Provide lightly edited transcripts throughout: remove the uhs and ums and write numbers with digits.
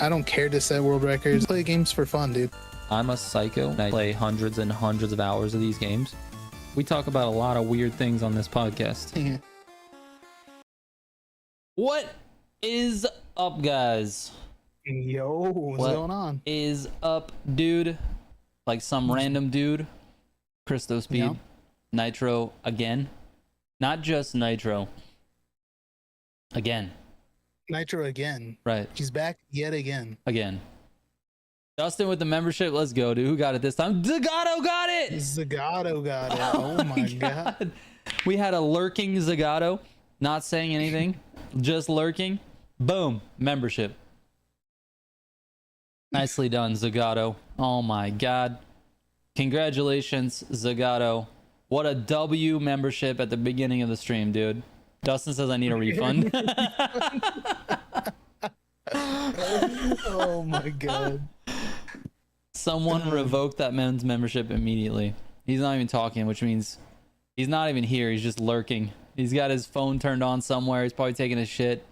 I don't care to set world records. Play games for fun, dude. I'm a psycho. I play hundreds and hundreds of hours of these games. We talk about a lot of weird things on this podcast. What is up, guys? Yo, what's going on? Is up, dude? Like some random dude. Christo Speed. Yeah. Nitro again. Not just Nitro. Again. Nitro again. Right. She's back yet again. Again. Justin with the membership. Let's go, dude. Who got it this time? Zagato got it! Zagato got it. Oh my god. We had a lurking Zagato. Not saying anything. Just lurking. Boom. Membership. Nicely done, Zagato. Oh my god. Congratulations, Zagato. What a W membership at the beginning of the stream, dude. Dustin says I need a refund. Oh my god. Someone revoked that man's membership immediately. He's not even talking, which means he's not even here. He's just lurking. He's got his phone turned on somewhere. He's probably taking a shit.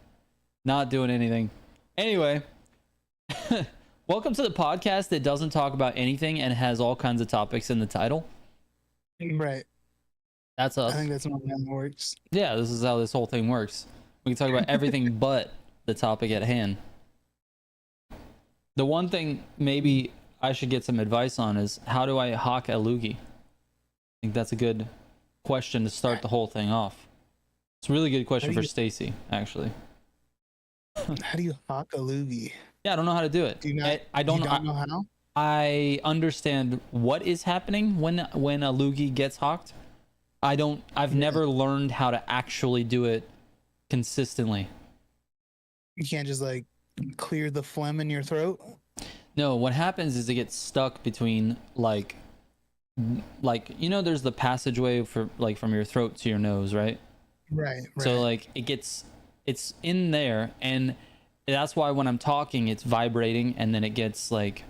Not doing anything. Anyway. Welcome to the podcast that doesn't talk about anything and has all kinds of topics in the title. Right. That's us. I think that's how it works. Yeah, this is how this whole thing works. We can talk about everything but the topic at hand. The one thing maybe I should get some advice on is how do I hawk a loogie? I think that's a good question to start the whole thing off. It's a really good question for Stacy, actually. How do you hawk a loogie? Yeah, I don't know how to do it. Do you not, I don't know how? I understand what is happening when a loogie gets hawked. I've never learned how to actually do it consistently. You can't just like clear the phlegm in your throat? No, what happens is it gets stuck between like you know there's the passageway for like from your throat to your nose, right? Right. So like it's in there, and that's why when I'm talking it's vibrating, and then it gets like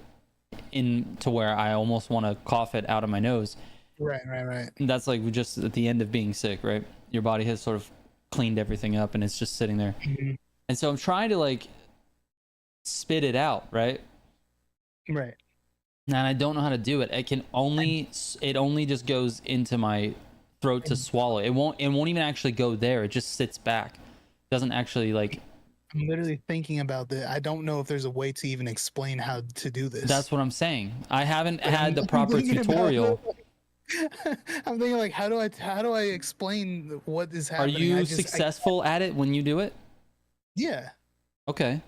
in to where I almost want to cough it out of my nose. Right. And that's like just at the end of being sick, right? Your body has sort of cleaned everything up and it's just sitting there. Mm-hmm. And so I'm trying to like spit it out, right? Right. And I don't know how to do it. It only just goes into my throat to swallow. It won't even actually go there. It just sits back. It doesn't actually like. I'm literally thinking about that. I don't know if there's a way to even explain how to do this. That's what I'm saying. I haven't had the proper tutorial. I'm thinking like, how do I explain what is happening? Are you successful at it when you do it? Yeah. Okay.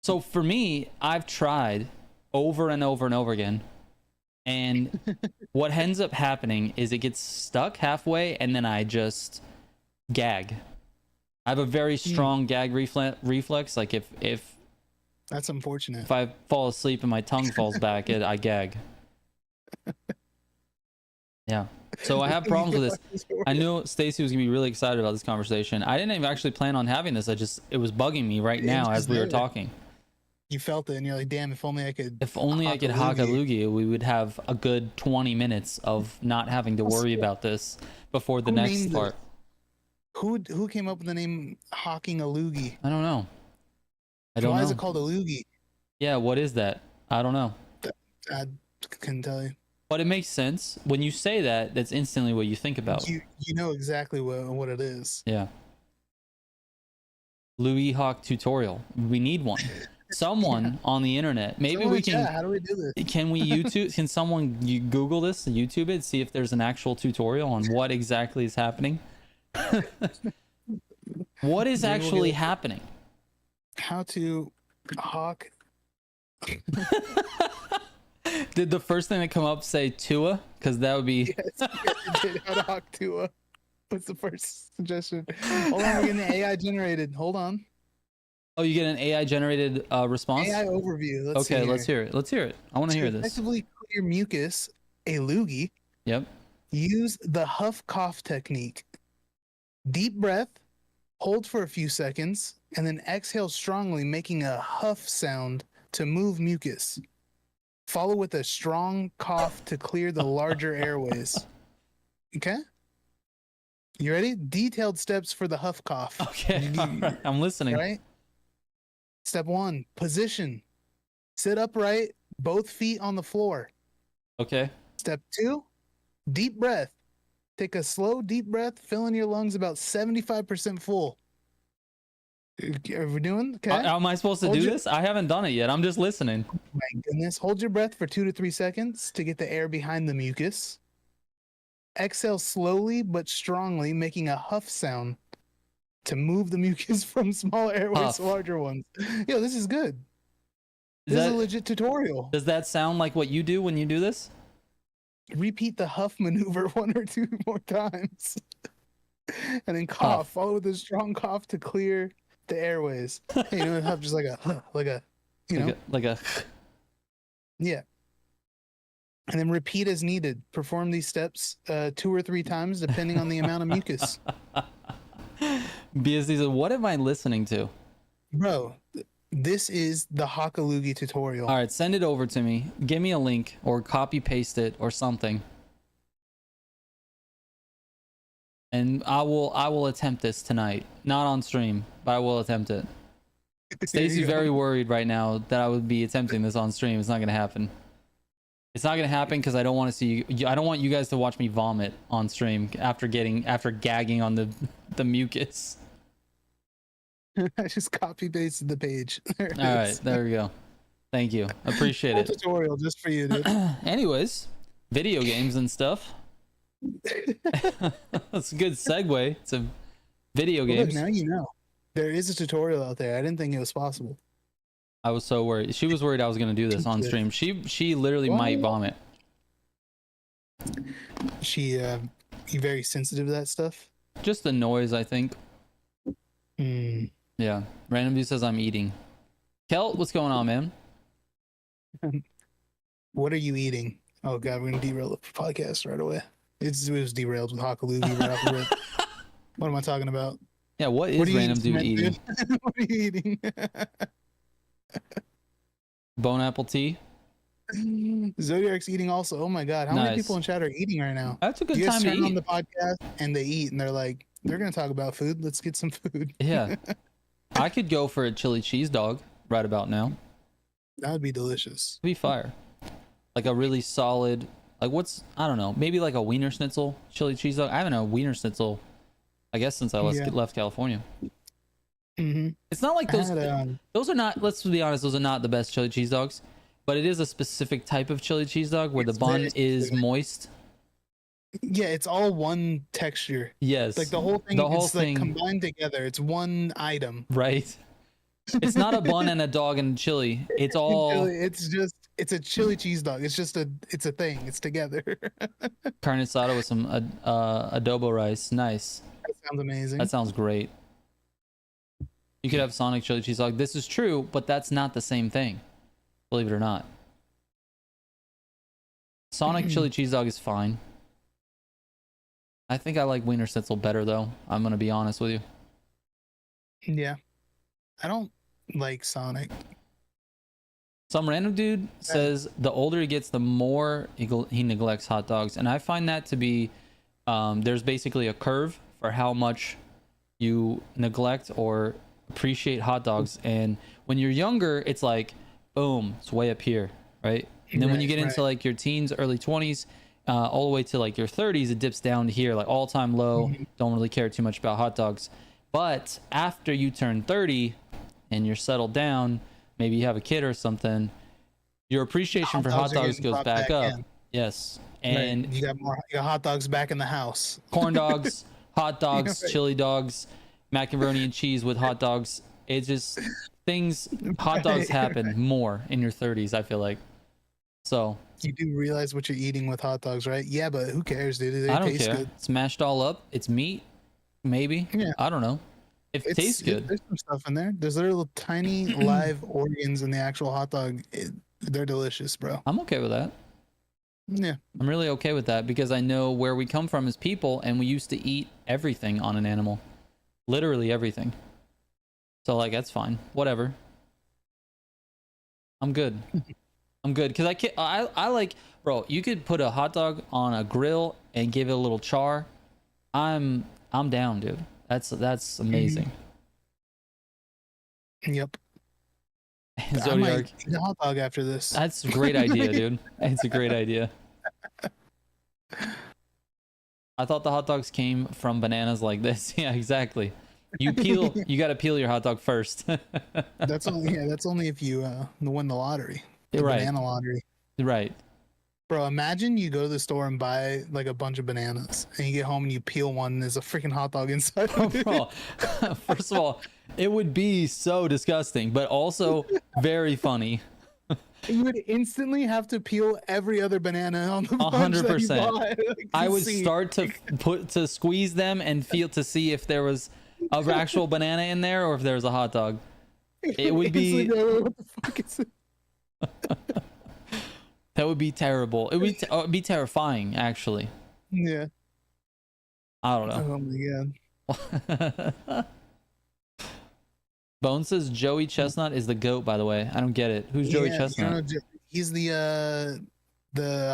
So for me, I've tried over and over and over again. And what ends up happening is it gets stuck halfway and then I just gag. I have a very strong gag reflex. Like if that's unfortunate. If I fall asleep and my tongue falls back, I gag. Yeah. So I have problems with this. I knew Stacy was gonna be really excited about this conversation. I didn't even actually plan on having this. It was bugging me right now as we were talking. You felt it and you're like, damn, if only I could hawk a loogie, we would have a good 20 minutes of not having to worry about this before the next part. Who came up with the name hawking a loogie? I don't know. Why is it called a loogie? Yeah, what is that? I don't know. I couldn't tell you. But it makes sense. When you say that, that's instantly what you think about. You know exactly what it is. Yeah. Louis Hawk tutorial. We need one. Someone on the internet. Maybe we can. How do we do this? Can we YouTube? Can someone Google this, YouTube it, see if there's an actual tutorial on what exactly is happening? What is actually happening? How to hawk. Did the first thing that come up say Tua? Because that would be. Yes, it did. How to hawk Tua. What's the first suggestion? Hold on, we're getting AI generated. Hold on. Oh, you get an AI generated response? AI overview. Let's hear it. Let's hear it. I want to hear this. Effectively clear mucus, a loogie. Yep. Use the huff cough technique. Deep breath, hold for a few seconds, and then exhale strongly, making a huff sound to move mucus. Follow with a strong cough to clear the larger airways. Okay? You ready? Detailed steps for the huff cough. Okay. Right. I'm listening. Right? Step 1, position. Sit upright, both feet on the floor. Okay. Step 2, deep breath. Take a slow, deep breath, filling your lungs about 75% full. Are we doing? Okay. How am I supposed to do this? I haven't done it yet. I'm just listening. My goodness. Hold your breath for 2 to 3 seconds to get the air behind the mucus. Exhale slowly but strongly, making a huff sound to move the mucus from small airways Huff. to larger ones. Yo, this is good. Is This is a legit tutorial. Does that sound like what you do when you do this? Repeat the huff maneuver 1 or 2 more times. And then cough. Huff. Follow with a strong cough to clear the airways. Hey, you know, huff just like a, you know. Like a Yeah. And then repeat as needed. Perform these steps 2 or 3 times, depending on the amount of mucus. BSD said, what am I listening to? Bro, this is the Hakalugi tutorial. All right, send it over to me. Give me a link or copy paste it or something. And I will attempt this tonight. Not on stream, but I will attempt it. Stacy's very worried right now that I would be attempting this on stream. It's not going to happen. It's not going to happen because I don't want to see you. I don't want you guys to watch me vomit on stream after gagging on the mucus. I just copy pasted the page. All right, there we go. Thank you. Appreciate it. Tutorial just for you, dude. Anyways, video games and stuff. That's a good segue to video Well, games. look, now you know. There is a tutorial out there. I didn't think it was possible. I was so worried. She was worried I was going to do this on stream. She literally might vomit. You very sensitive to that stuff? Just the noise, I think. Yeah. Random dude says I'm eating. Kel, what's going on, man? What are you eating? Oh god, we're gonna derail the podcast right away. It was derailed with Hakalugi right off the rip. What am I talking about? Yeah, what is random dude eating? What are you eating? Bone apple tea. Zodiac's eating also. Oh my god, how many people in chat are eating right now? That's a good You guys time to turn on eat. the podcast and they eat and they're like, they're gonna talk about food. Let's get some food. Yeah. I could go for a chili cheese dog right about now. That would be delicious. It'd be fire. Like a really solid, like I don't know, maybe like a Wiener Schnitzel chili cheese dog. I haven't had a Wiener Schnitzel, I guess, since I left California. It's not like those those are not, let's be honest, those are not the best chili cheese dogs, but it is a specific type of chili cheese dog where the bun is moist. Yeah, it's all one texture. Yes. Like the whole thing is like combined together. It's one item. Right. It's not a bun and a dog and chili. It's all it's a chili cheese dog. It's a thing. It's together. Carne asada with some adobo rice. Nice. That sounds amazing. That sounds great. You could have Sonic chili cheese dog. This is true, but that's not the same thing. Believe it or not. Sonic chili cheese dog is fine. I think I like Wiener Schnitzel better though. I'm gonna be honest with you. Yeah. I don't like Sonic. Some random dude says the older he gets, the more he neglects hot dogs. And I find that to be, there's basically a curve for how much you neglect or appreciate hot dogs. And when you're younger, it's like, boom, it's way up here, right? And then when you get into like your teens, early 20s, all the way to like your 30s, it dips down to here, like all-time low. Don't really care too much about hot dogs. But after you turn 30 and you're settled down, maybe you have a kid or something, your appreciation for hot dogs goes back up. Yes. And you got hot dogs back in the house. Corn dogs, hot dogs, chili dogs, macaroni and cheese with hot dogs. It's just hot dogs happen more in your 30s, I feel like. So you do realize what you're eating with hot dogs, right? Yeah, but who cares, dude? I don't care. Good. It's mashed all up. It's meat, maybe. Yeah. I don't know. It tastes good. There's some stuff in there. There's little tiny live organs in the actual hot dog. They're delicious, bro. I'm okay with that. Yeah. I'm really okay with that because I know where we come from as people, and we used to eat everything on an animal. Literally everything. So, like, that's fine. Whatever. I'm good. I'm good because I like, bro, you could put a hot dog on a grill and give it a little char. I'm down, dude. That's amazing. Yep. I Zodiac. might eat a hot dog after this. That's a great idea, dude. It's a great idea. I thought the hot dogs came from bananas like this. Yeah, exactly. You got to peel your hot dog first. That's only if you win the lottery. The Right. banana lottery. Right. Bro, imagine you go to the store and buy like a bunch of bananas and you get home and you peel one and there's a freaking hot dog inside Oh, of it. bro. First of all, it would be so disgusting, but also very funny. You would instantly have to peel every other banana on the bunch that you 100%. buy, like, I would see. start to squeeze them and feel to see if there was an actual banana in there or if there was a hot dog. It would be Instantly, what the fuck is it? that would be terrible. It would be terrifying, actually. Yeah. I don't know. Oh my god. Bone says Joey Chestnut is the GOAT, by the way. I don't get it. Who's Joey Chestnut? He's the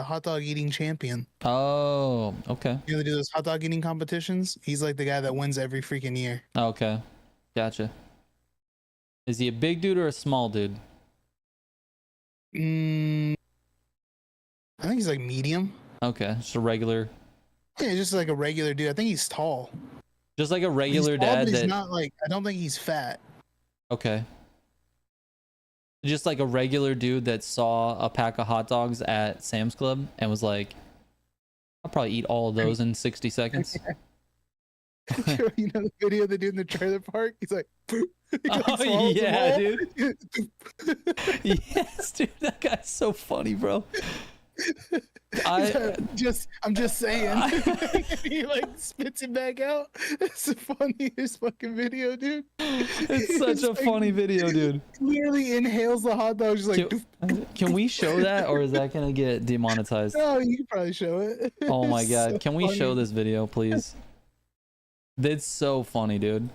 hot dog eating champion. Oh, okay. You know, they do those hot dog eating competitions. He's like the guy that wins every freaking year. Okay. Gotcha. Is he a big dude or a small dude? I think he's like medium. Okay, just a regular. Yeah, just like a regular dude. I think he's tall. Just like a regular He's tall, dad but he's that. not like. I don't think he's fat. Okay. Just like a regular dude that saw a pack of hot dogs at Sam's Club and was like, I'll probably eat all of those in 60 seconds. You know the video they do in the trailer park? He's like, he like Oh, swallows them yeah, all. dude. Yes, dude. That guy's so funny, bro. I'm just saying. He like spits it back out. It's the funniest fucking video, dude. It's such a like, funny video, dude. Clearly inhales the hot dog, just like. Can we show that, or is that gonna get demonetized? Oh, you can probably show it. Oh my It's god, so can we show funny. this video, please? That's so funny, dude.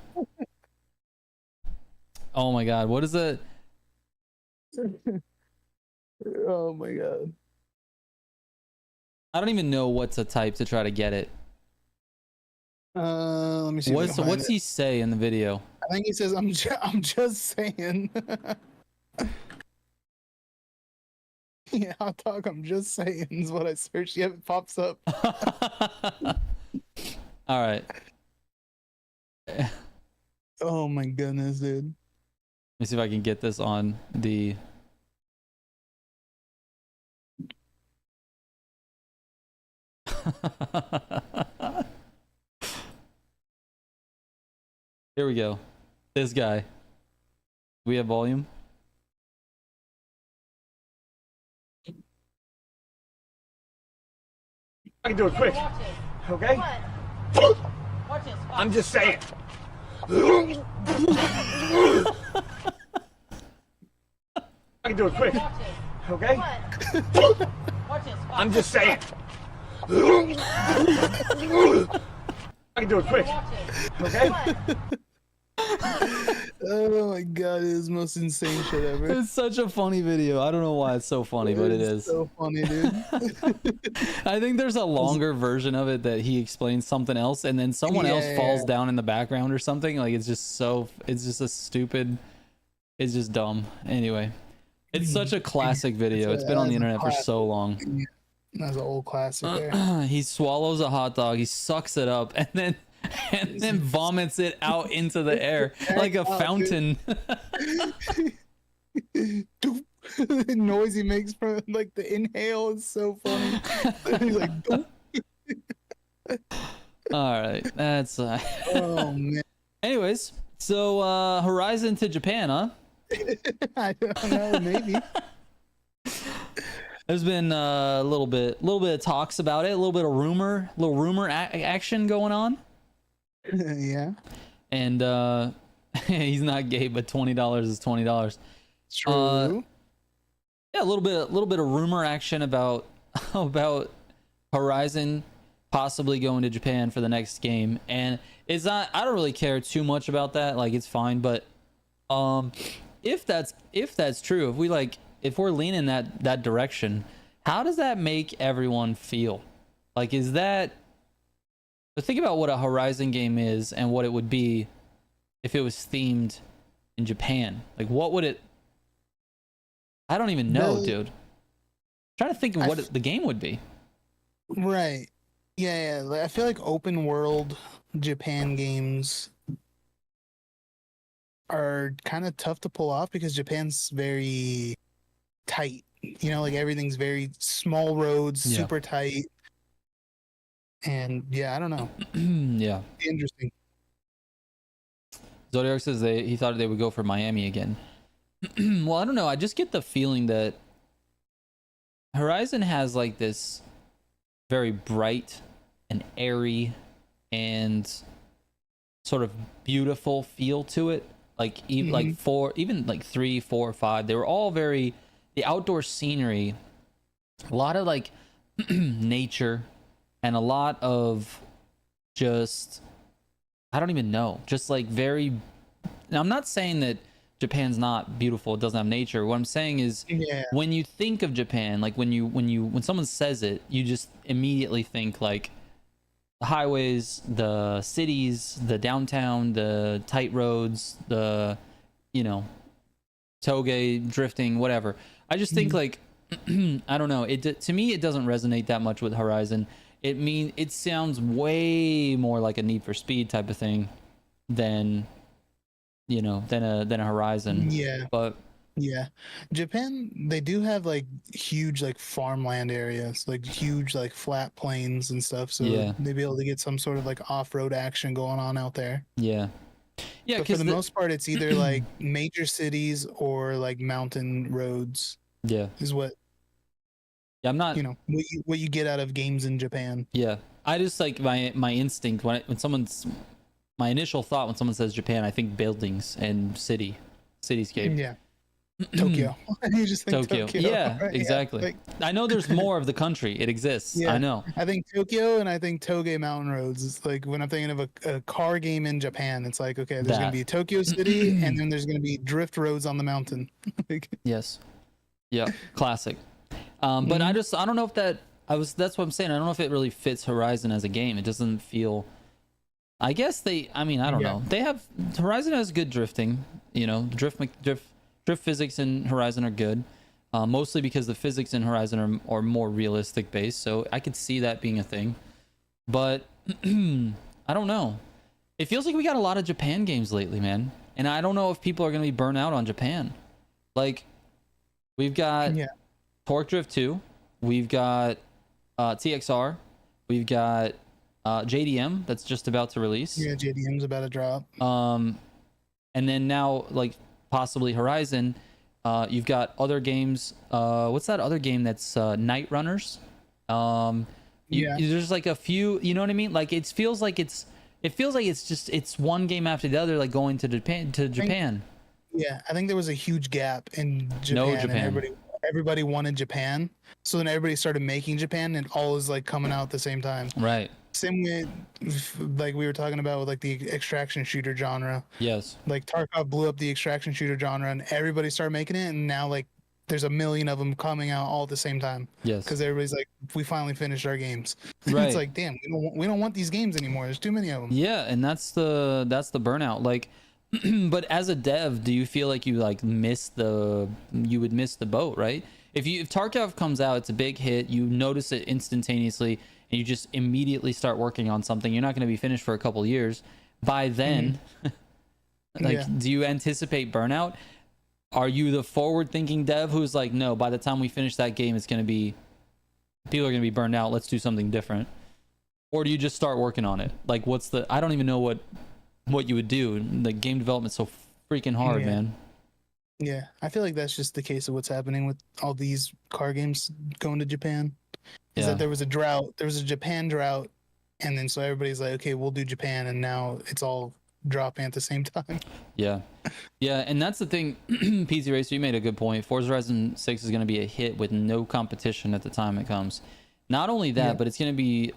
Oh my god, what is it? Oh my god. I don't even know what to type to try to get it. Let me see. if I can find What's it. he say in the video? I think he says, "I'm just saying." Yeah, hot dog. I'm just saying is what I searched. Yeah, it pops up. All right. Oh my goodness, dude. Let me see if I can get this on the. Here we go. This guy. We have volume. I can do it quick. Okay? I'm just saying. I can do it quick. Okay? I'm just saying. I can do it quick. Okay? Oh my god, it is the most insane shit ever. It's such a funny video. I don't know why it's so funny, but it is. So funny, dude. I think there's a longer version of it that he explains something else, and then someone else falls down in the background or something. Like it's just a stupid. It's just dumb. Anyway, it's such a classic video. It's been on the internet for so long. That's an old classic there. He swallows a hot dog, he sucks it up, and then vomits it out into the air like a fountain. The noise he makes from like the inhale is so funny. He's like, All right, that's. oh man. Anyways, so Horizon to Japan, huh? I don't know, maybe. There's been a little bit of talks about it, a little bit of rumor action going on. Yeah. And he's not gay, but $20 is $20. True. Yeah, a little bit of rumor action about Horizon possibly going to Japan for the next game, and it's not. I don't really care too much about that. Like, it's fine, but if that's true, if we're leaning that direction, how does that make everyone feel? Like, is that? But think about what a Horizon game is and what it would be if it was themed in Japan. Like, what would it I don't even know, The- dude. Trying to think of what the game would be. Right. Yeah, yeah. I feel like open world Japan games are kind of tough to pull off because Japan's very tight. You know, like everything's very small roads, Yeah. super tight. And yeah, I don't know. Yeah. Interesting. Zodiac says he thought they would go for Miami again. Well, I don't know. I just get the feeling that Horizon has like this very bright and airy and sort of beautiful feel to it. Like even like 3, 4, 5, they were all very, the outdoor scenery, a lot of like nature, and a lot of just, I don't even know, just like very. Now, I'm not saying that Japan's not beautiful, it doesn't have nature. What I'm saying is, when you think of Japan, like when someone says it, you just immediately think like the highways, the cities, the downtown, the tight roads, the, you know, toge drifting, whatever. I just think like I don't know, it to me it doesn't resonate that much with Horizon. It sounds way more like a Need for Speed type of thing than, you know, than a Horizon. Yeah. But yeah, Japan, they do have like huge like farmland areas, like huge like flat plains and stuff. So Yeah. they'd be able to get some sort of like off-road action going on out there. yeah, But for the most part, it's either like major cities or like mountain roads yeah, is what, I'm not, you know, what you get out of games in Japan. yeah. I just like my instinct when my initial thought when someone says Japan, I think buildings and cityscape. Yeah. Tokyo. You just think Tokyo. Yeah, right? exactly. Like, I know there's more of the country. It exists. Yeah. I know. I think Tokyo and I think Toge Mountain Roads. It's like when I'm thinking of a car game in Japan, it's like, okay, there's going to be Tokyo City and then there's going to be drift roads on the mountain. Like, Yes. Yeah. Classic. But I don't know if that's what I'm saying. I don't know if it really fits Horizon as a game. It doesn't feel, I guess I don't know. They have, Horizon has good drifting, you know, drift physics in Horizon are good. Mostly because the physics in Horizon are more realistic based, so I could see that being a thing. But I don't know. It feels like we got a lot of Japan games lately, man. And I don't know if people are going to be burnt out on Japan. Like, we've got Torque Drift 2. We've got TXR. We've got JDM that's just about to release. Yeah, JDM's about to drop. And then now, like, possibly Horizon. You've got other games. What's that other game that's Night Runners? There's like a few, you know what I mean? Like it feels like it's just it's one game after the other, like going to Japan. I think there was a huge gap in Japan. No Japan. And everybody wanted Japan. So then everybody started making Japan and all is like coming out at the same time. Right. Same with like we were talking about with like the extraction shooter genre. Yes. Like Tarkov blew up the extraction shooter genre and everybody started making it, and now like there's a million of them coming out all at the same time. Yes. Because everybody's like, we finally finished our games. Right. It's like, damn, we don't want these games anymore. There's too many of them. Yeah, and that's the burnout. Like, but as a dev, do you feel like you would miss the boat, right? If Tarkov comes out, it's a big hit. You notice it instantaneously, and you just immediately start working on something. You're not going to be finished for a couple years. By then, do you anticipate burnout? Are you the forward-thinking dev who's like, no, by the time we finish that game, it's going to be, people are going to be burned out. Let's do something different. Or do you just start working on it? Like, I don't even know what you would do. The game development's so freaking hard, man. Yeah, I feel like that's just the case of what's happening with all these car games going to Japan. Is that there was a drought, there was a Japan drought, and then so everybody's like, okay, we'll do Japan, and now it's all dropping at the same time. Yeah, and that's the thing. PZ Racer, you made a good point. Forza Horizon 6 is going to be a hit with no competition at the time it comes. Not only that, but it's going to be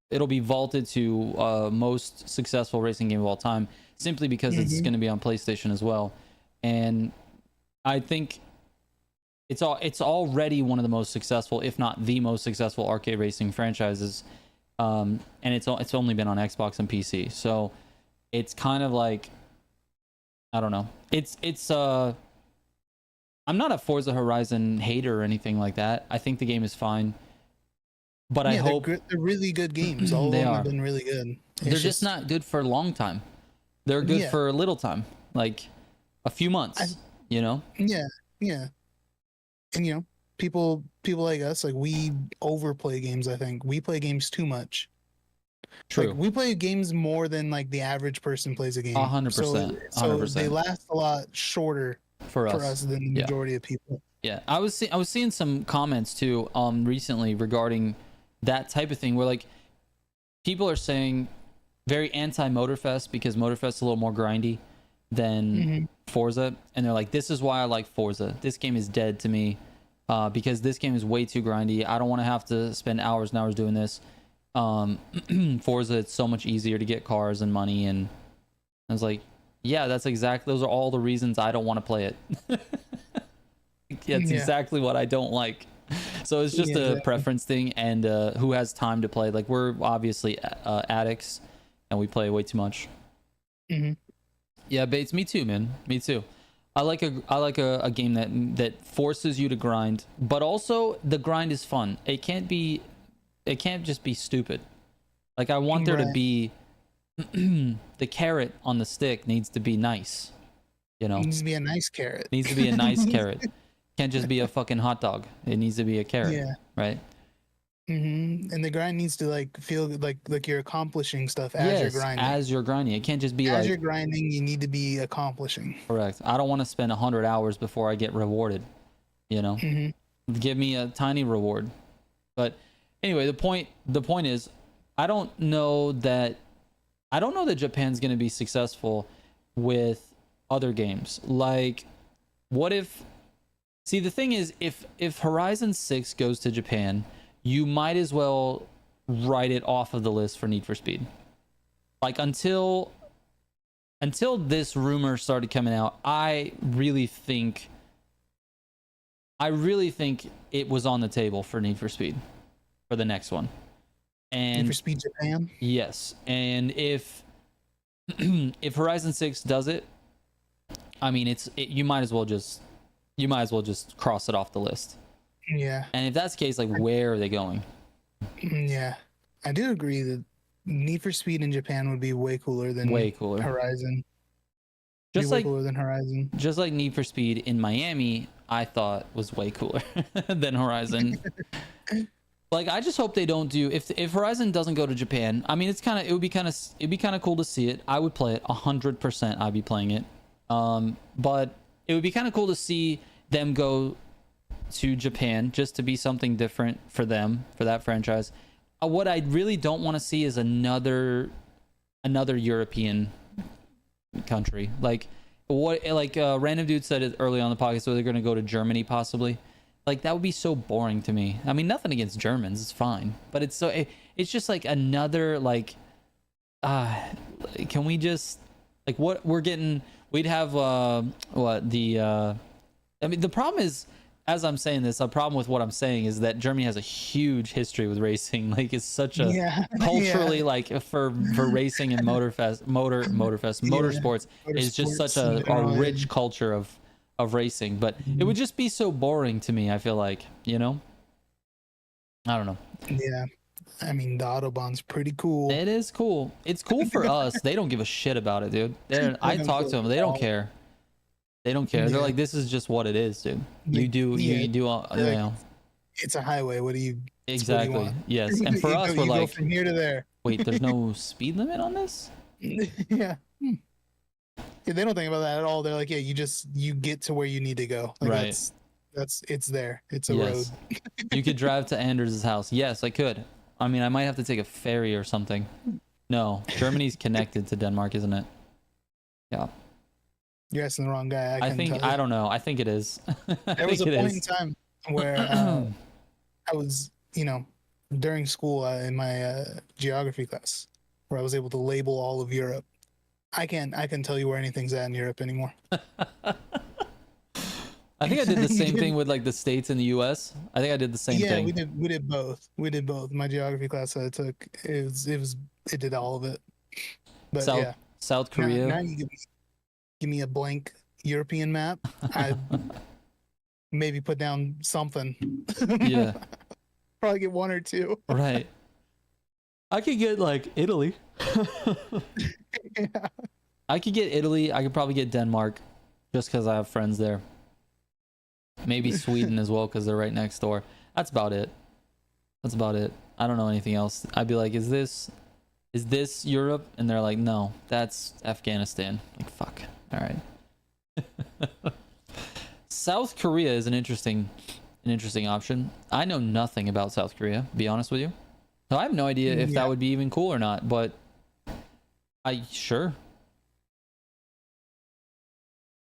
it'll be vaulted to most successful racing game of all time, simply because it's going to be on PlayStation as well. And I think it's already one of the most successful, if not the most successful, arcade racing franchises. And it's only been on Xbox and PC, so it's kind of like, I don't know. It's I'm not a Forza Horizon hater or anything like that. I think the game is fine, but I hope they're really good games. All of they them are. have been really good. They're just not good for a long time. They're good Yeah. for a little time, like a few months. You know? Yeah, yeah. And you know, people like us, like we overplay games. I think we play games too much. True. Like we play games more than like the average person plays a game. 100%. So they last a lot shorter for for us than the majority of people. Yeah, I was seeing some comments too recently regarding that type of thing where like people are saying very anti Motorfest because Motorfest is a little more grindy than Forza, and they're like, this is why I like Forza. This game is dead to me because this game is way too grindy. I don't want to have to spend hours and hours doing this. Forza, it's so much easier to get cars and money, and I was like, yeah, those are all the reasons I don't want to play it. It's exactly what I don't like. So it's just a preference thing, and who has time to play. Like, we're obviously addicts and we play way too much. Yeah, Bates, me too, man. Me too. I like a game that forces you to grind, but also the grind is fun. It can't just be stupid. Like, I want there to be the carrot on the stick needs to be nice. You know, It needs to be a nice carrot. needs to be a nice carrot. Can't just be a fucking hot dog. It needs to be a carrot. Yeah. Right. And the grind needs to like feel like you're accomplishing stuff as you're grinding. As you're grinding. It can't just be as you're grinding, you need to be accomplishing. Correct. I don't want to spend 100 hours before I get rewarded. You know, give me a tiny reward. But anyway, the point is, I don't know that Japan's going to be successful with other games. Like, what if? See, the thing is, if Horizon 6 goes to Japan, you might as well write it off of the list for Need for Speed. Like, until this rumor started coming out, I really think it was on the table for Need for Speed for the next one. And Need for Speed Japan? Yes. And if Horizon 6 does it, I mean, you might as well just cross it off the list. Yeah. And if that's the case, like, where are they going? Yeah. I do agree that Need for Speed in Japan would be way cooler than Horizon. Just way cooler than Horizon. Just like Need for Speed in Miami, I thought was way cooler than Horizon. Like, I just hope they don't do, if Horizon doesn't go to Japan, I mean, it'd be kind of cool to see it. I would play it 100%. I'd be playing it. But it would be kind of cool to see them go to Japan just to be something different for them, for that franchise. What I really don't want to see is another European country. Like, random dude said it early on the podcast, so they're going to go to Germany possibly. Like, that would be so boring to me. I mean, nothing against Germans, it's fine, but it's just like another, like, can we just, like, what we're getting, we'd have I mean, the problem is, as I'm saying this, the problem with what I'm saying is that Germany has a huge history with racing. Like, it's such a culturally, like, for racing and motorsports is just such a rich culture of racing. But it would just be so boring to me, I feel like, you know? I don't know. Yeah. I mean, the Autobahn's pretty cool. It is cool. It's cool for us. They don't give a shit about it, dude. I talk to them. They don't care. They don't care. They're like, this is just what it is, dude. You do, you know. It's a highway. What do you? Exactly. What do you want? Yes. And for us, we're like, go from here to there. Wait, there's no speed limit on this? Yeah. Yeah, they don't think about that at all. They're like, yeah, you get to where you need to go. Like, right. It's there. It's a road. You could drive to Anders' house. Yes, I could. I mean, I might have to take a ferry or something. No, Germany's connected to Denmark, isn't it? Yeah. You're asking the wrong guy. I don't know. I think it is. There was a point in time where I was, during school in my geography class, where I was able to label all of Europe. I can tell you where anything's at in Europe anymore. I think I did the same thing with, like, the States and the US. I think I did the same thing. Yeah, we did both. My geography class that I took, it did all of it. But South Korea. Now you give me a blank European map. maybe put down something. Yeah. Probably get one or two. Right. I could get like Italy. Yeah. I could get Italy. I could probably get Denmark just because I have friends there. Maybe Sweden as well because they're right next door. That's about it. That's about it. I don't know anything else. I'd be like, is this Europe? And they're like, no, that's Afghanistan. Like, fuck. All right. South Korea is an interesting option. I know nothing about South Korea, to be honest with you. So I have no idea if that would be even cool or not, but sure.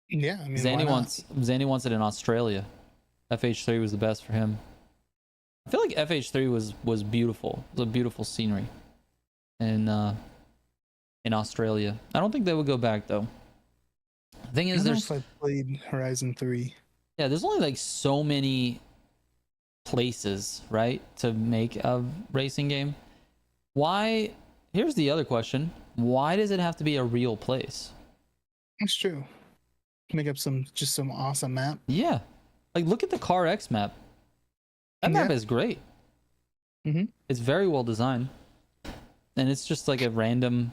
Yeah, I mean, Zanny wants it in Australia. FH3 was the best for him. I feel like FH3 was beautiful. It was a beautiful scenery in Australia. I don't think they would go back though. The thing is, I don't know if I played Horizon 3. Yeah, there's only like so many places, right, to make a racing game. Why? Here's the other question: why does it have to be a real place? That's true. Make up some awesome map. Yeah, like look at the Car X map. That map is great. It's very well designed, and it's just like a random.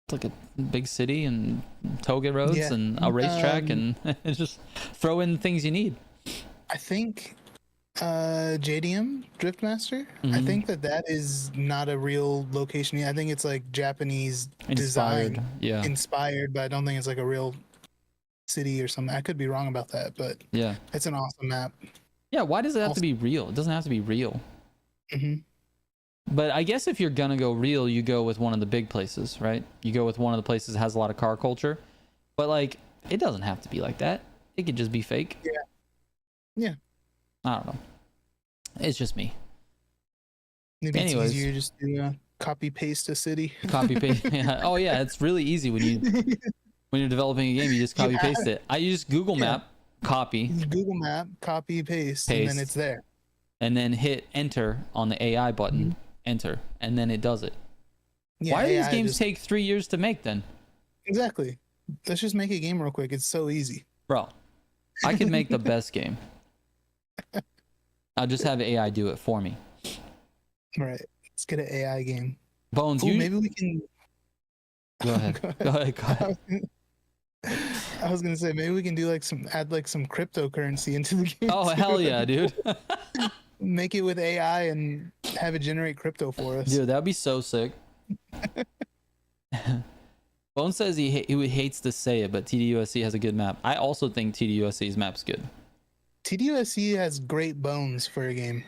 It's like a big city and toga roads and a racetrack and just throw in things you need. I think JDM Driftmaster. I think that is not a real location. I think it's like Japanese design, inspired, but I don't think it's like a real city or something. I could be wrong about that, but yeah, it's an awesome map. Yeah, why does it have to be real? It doesn't have to be real. But I guess if you're gonna go real, you go with one of the big places, right? You go with one of the places that has a lot of car culture. But like, it doesn't have to be like that. It could just be fake. Yeah. I don't know. It's just me. Maybe Anyways, it's easier just to copy paste a city. Copy paste. Yeah. Oh yeah, it's really easy when you're developing a game. You just copy paste it. I use Google Map, copy. Google Map, copy paste, and then it's there. And then hit enter on the AI button. Enter, and then it does it. Why do these games take 3 years to make then? Exactly. Let's just make a game real quick. It's so easy. Bro, I can make the best game. I'll just have AI do it for me. Right. Let's get an AI game. Bones, maybe we can... Go ahead. Go ahead. I was gonna say maybe we can do add some cryptocurrency into the game. Oh hell yeah, dude. Make it with AI and have it generate crypto for us. Dude, that'd be so sick. Bone says he hates to say it, but TDUSC has a good map. I also think TDUSC's map's good. TDUSC has great bones for a game.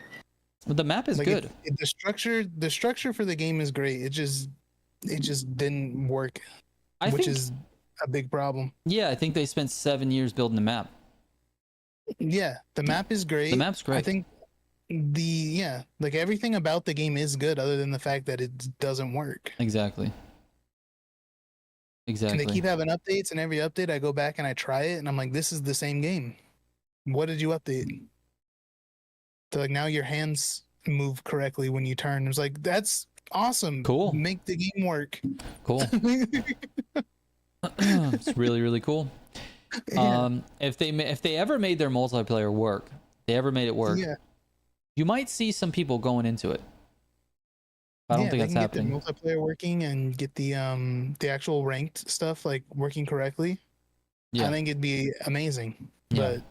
But the map is good. The structure for the game is great. It just didn't work, which is a big problem. Yeah, I think they spent 7 years building the map. Yeah, the map is great. The map's great. I think everything about the game is good other than the fact that it doesn't work. Exactly. And they keep having updates, and every update I go back and I try it and I'm like, this is the same game. What did you update? So like now your hands move correctly when you turn. It's like, that's awesome. Cool. Make the game work. Cool. It's really, really cool. Yeah. If they ever made their multiplayer work, you might see some people going into it. I don't think that's happening. Get the multiplayer working and get the actual ranked stuff like working correctly. Yeah. I think it'd be amazing. Yeah. But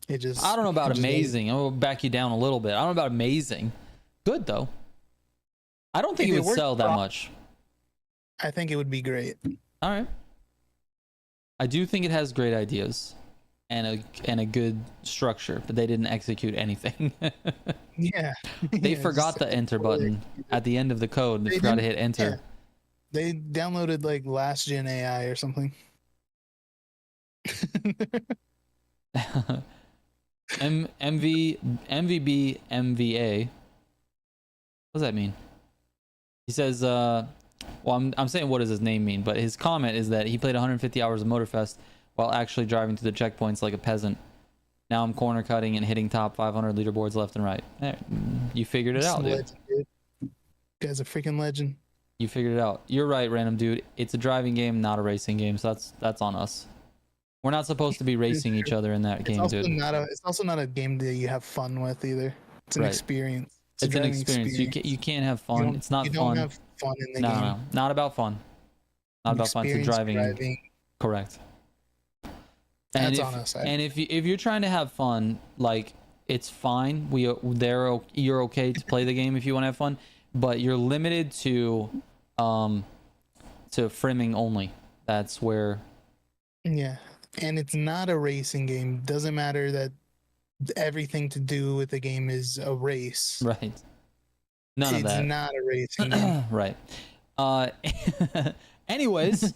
it just I don't know about amazing. I'm gonna back you down a little bit. I don't know about amazing. Good though. I don't think it would sell that much. I think it would be great. All right. I do think it has great ideas and a good structure, but they didn't execute anything. Yeah. They forgot the enter button at the end of the code. They forgot to hit enter. Yeah. They downloaded like last gen AI or something. MVB MVA. What does that mean? He says, well, I'm saying what does his name mean, but his comment is that he played 150 hours of Motorfest while actually driving to the checkpoints like a peasant. Now I'm corner cutting and hitting top 500 leaderboards left and right. There, you figured it out, dude. Legend, dude. Guy's a freaking legend. You figured it out. You're right, random dude. It's a driving game, not a racing game, so that's on us. We're not supposed to be racing each other in that game, dude. It's also not a game that you have fun with either. It's an Right. experience. It's an driving experience. You can't have fun. It's not you fun. don't have fun in the No, game. no, not about fun. Not about fun. It's a driving. Correct. And That's on us. And if you're trying to have fun, like, it's fine. You're okay to play the game if you want to have fun, but you're limited to frimming only. That's where. Yeah, and it's not a racing game. Doesn't matter that everything to do with the game is a race. Right. None of that. It's not a racing game. Right. Anyways,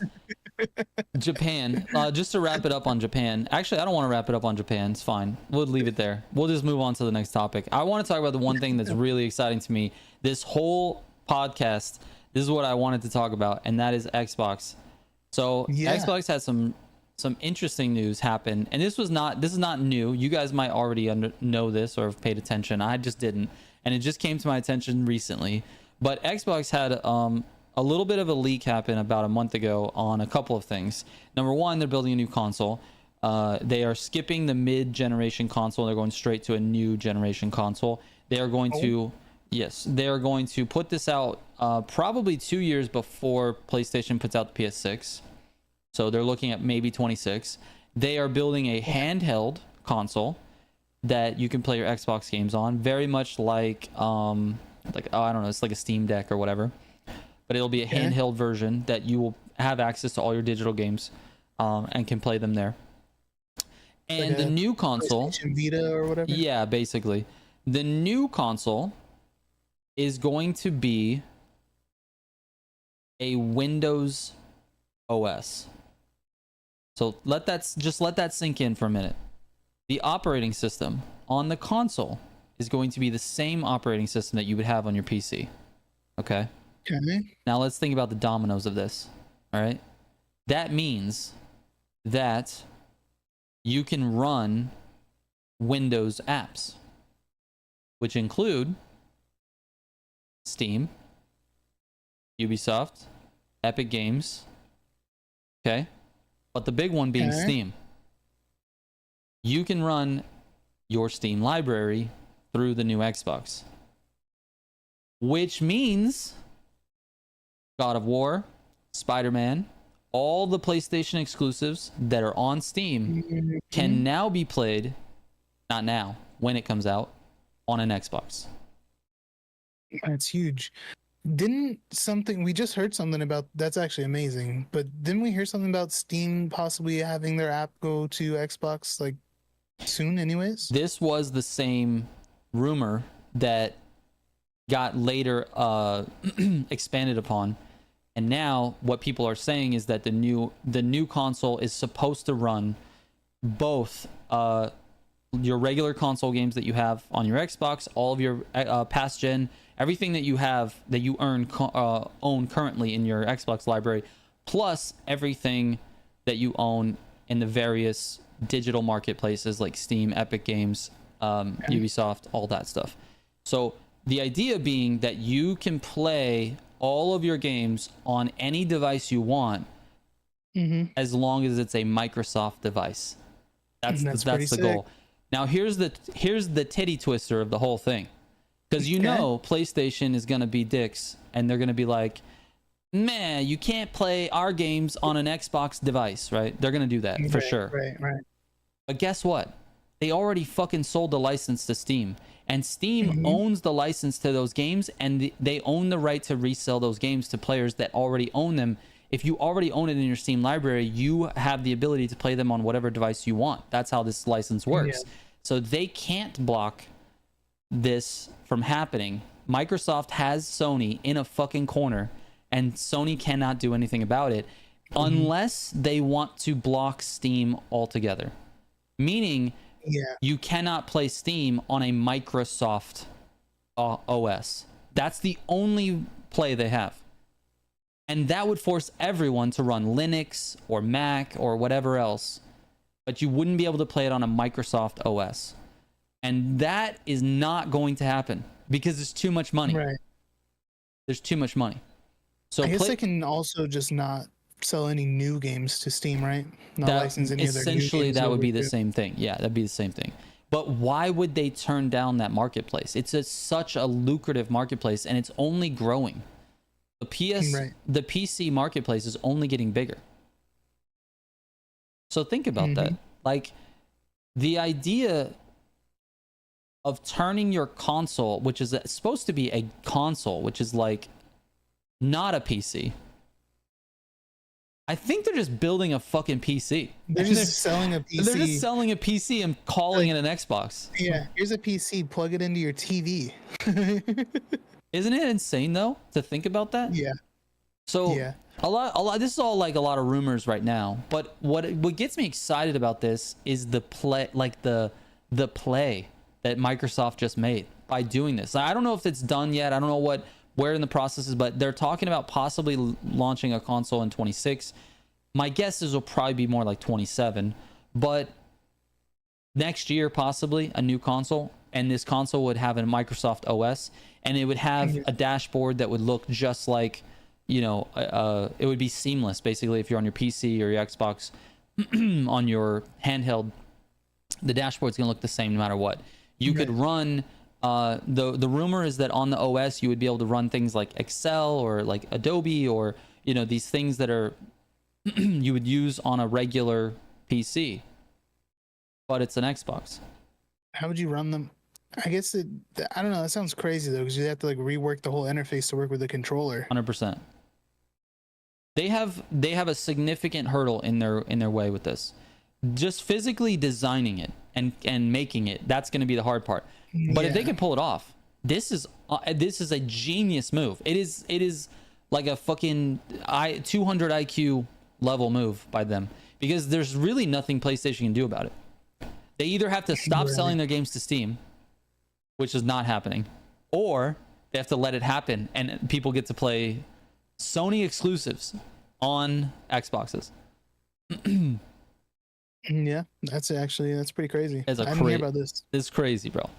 Japan. Just to wrap it up on Japan. Actually, I don't want to wrap it up on Japan. It's fine. We'll leave it there. We'll just move on to the next topic. I want to talk about the one thing that's really exciting to me. This whole podcast, this is what I wanted to talk about, and that is Xbox. So Xbox had some interesting news happen, and this is not new. You guys might already know this or have paid attention. I just didn't, and it just came to my attention recently. But Xbox had a little bit of a leak happen about a month ago on a couple of things. Number one, they're building a new console. They are skipping the mid-generation console. They're going straight to a new generation console. They are going to put this out probably 2 years before PlayStation puts out the PS6. So they're looking at maybe 26. They are building a handheld console that you can play your Xbox games on, very much like I don't know, it's like a Steam Deck or whatever. But it'll be a handheld version that you will have access to all your digital games and can play them there. And like the new console, Vita or whatever. Yeah, basically. The new console is going to be a Windows OS. So let that sink in for a minute. The operating system on the console is going to be the same operating system that you would have on your PC. Okay? Okay. Now let's think about the dominoes of this. All right? That means that you can run Windows apps, which include Steam, Ubisoft, Epic Games. Okay? But the big one being Steam. You can run your Steam library through the new Xbox. Which means God of War, Spider-Man, all the PlayStation exclusives that are on Steam can now be played, not now, when it comes out, on an Xbox. That's huge. We just heard something about, that's actually amazing, but didn't we hear something about Steam possibly having their app go to Xbox like soon anyways? This was the same rumor that got later expanded upon, and now what people are saying is that the new console is supposed to run both your regular console games that you have on your Xbox, all of your past gen, everything that you have that you own currently in your Xbox library, plus everything that you own in the various digital marketplaces like Steam, Epic Games, Ubisoft, all that stuff. So the idea being that you can play all of your games on any device you want, as long as it's a Microsoft device. That's the goal. Now here's the titty twister of the whole thing, because PlayStation is gonna be dicks and they're gonna be like, man, you can't play our games on an Xbox device, right? They're gonna do that for sure. Right. But guess what? They already fucking sold the license to Steam, and Steam owns the license to those games, and they own the right to resell those games to players that already own them. If you already own it in your Steam library, you have the ability to play them on whatever device you want. That's how this license works. So they can't block this from happening. Microsoft has Sony in a fucking corner, and Sony cannot do anything about it unless they want to block Steam altogether. Meaning, you cannot play Steam on a Microsoft OS. That's the only play they have. And that would force everyone to run Linux or Mac or whatever else. But you wouldn't be able to play it on a Microsoft OS. And that is not going to happen because there's too much money. Right. There's too much money. So I guess they can also just not sell any new games to Steam, right? Not That license any of their new essentially games that would over be the to- same thing. Yeah, that'd be the same thing. But why would they turn down that marketplace? It's such a lucrative marketplace, and it's only growing. Right. The PC marketplace is only getting bigger. So think about that. Like, the idea of turning your console, which is supposed to be a console, which is like not a PC. I think they're just building a fucking PC. They're just selling a PC. They're just selling a PC and calling it an Xbox. Yeah, here's a PC. Plug it into your TV. Isn't it insane though to think about that? Yeah. So Yeah. a lot. This is all like a lot of rumors right now. But what gets me excited about this is the play, like the play that Microsoft just made by doing this. I don't know if it's done yet. I don't know where in the process is, but they're talking about possibly launching a console in 26. My guess is it'll probably be more like 27, but next year possibly a new console, and this console would have a Microsoft OS, and it would have a dashboard that would look just like, you know, it would be seamless basically if you're on your PC or your Xbox on your handheld. The dashboard's gonna look the same no matter what. You could run the rumor is that on the OS you would be able to run things like Excel or like Adobe, or you know, these things that are you would use on a regular PC, but it's an Xbox. How would you run them? I guess I don't know. That sounds crazy though, because you have to like rework the whole interface to work with the controller. 100%. They have a significant hurdle in their way with this. Just physically designing it and making it, that's going to be the hard part. But if they can pull it off, this is a genius move. It is like a fucking 200 IQ level move by them, because there's really nothing PlayStation can do about it. They either have to stop selling their games to Steam, which is not happening, or they have to let it happen and people get to play Sony exclusives on Xboxes. Yeah, that's pretty crazy. It's I didn't hear about this. It's crazy, bro.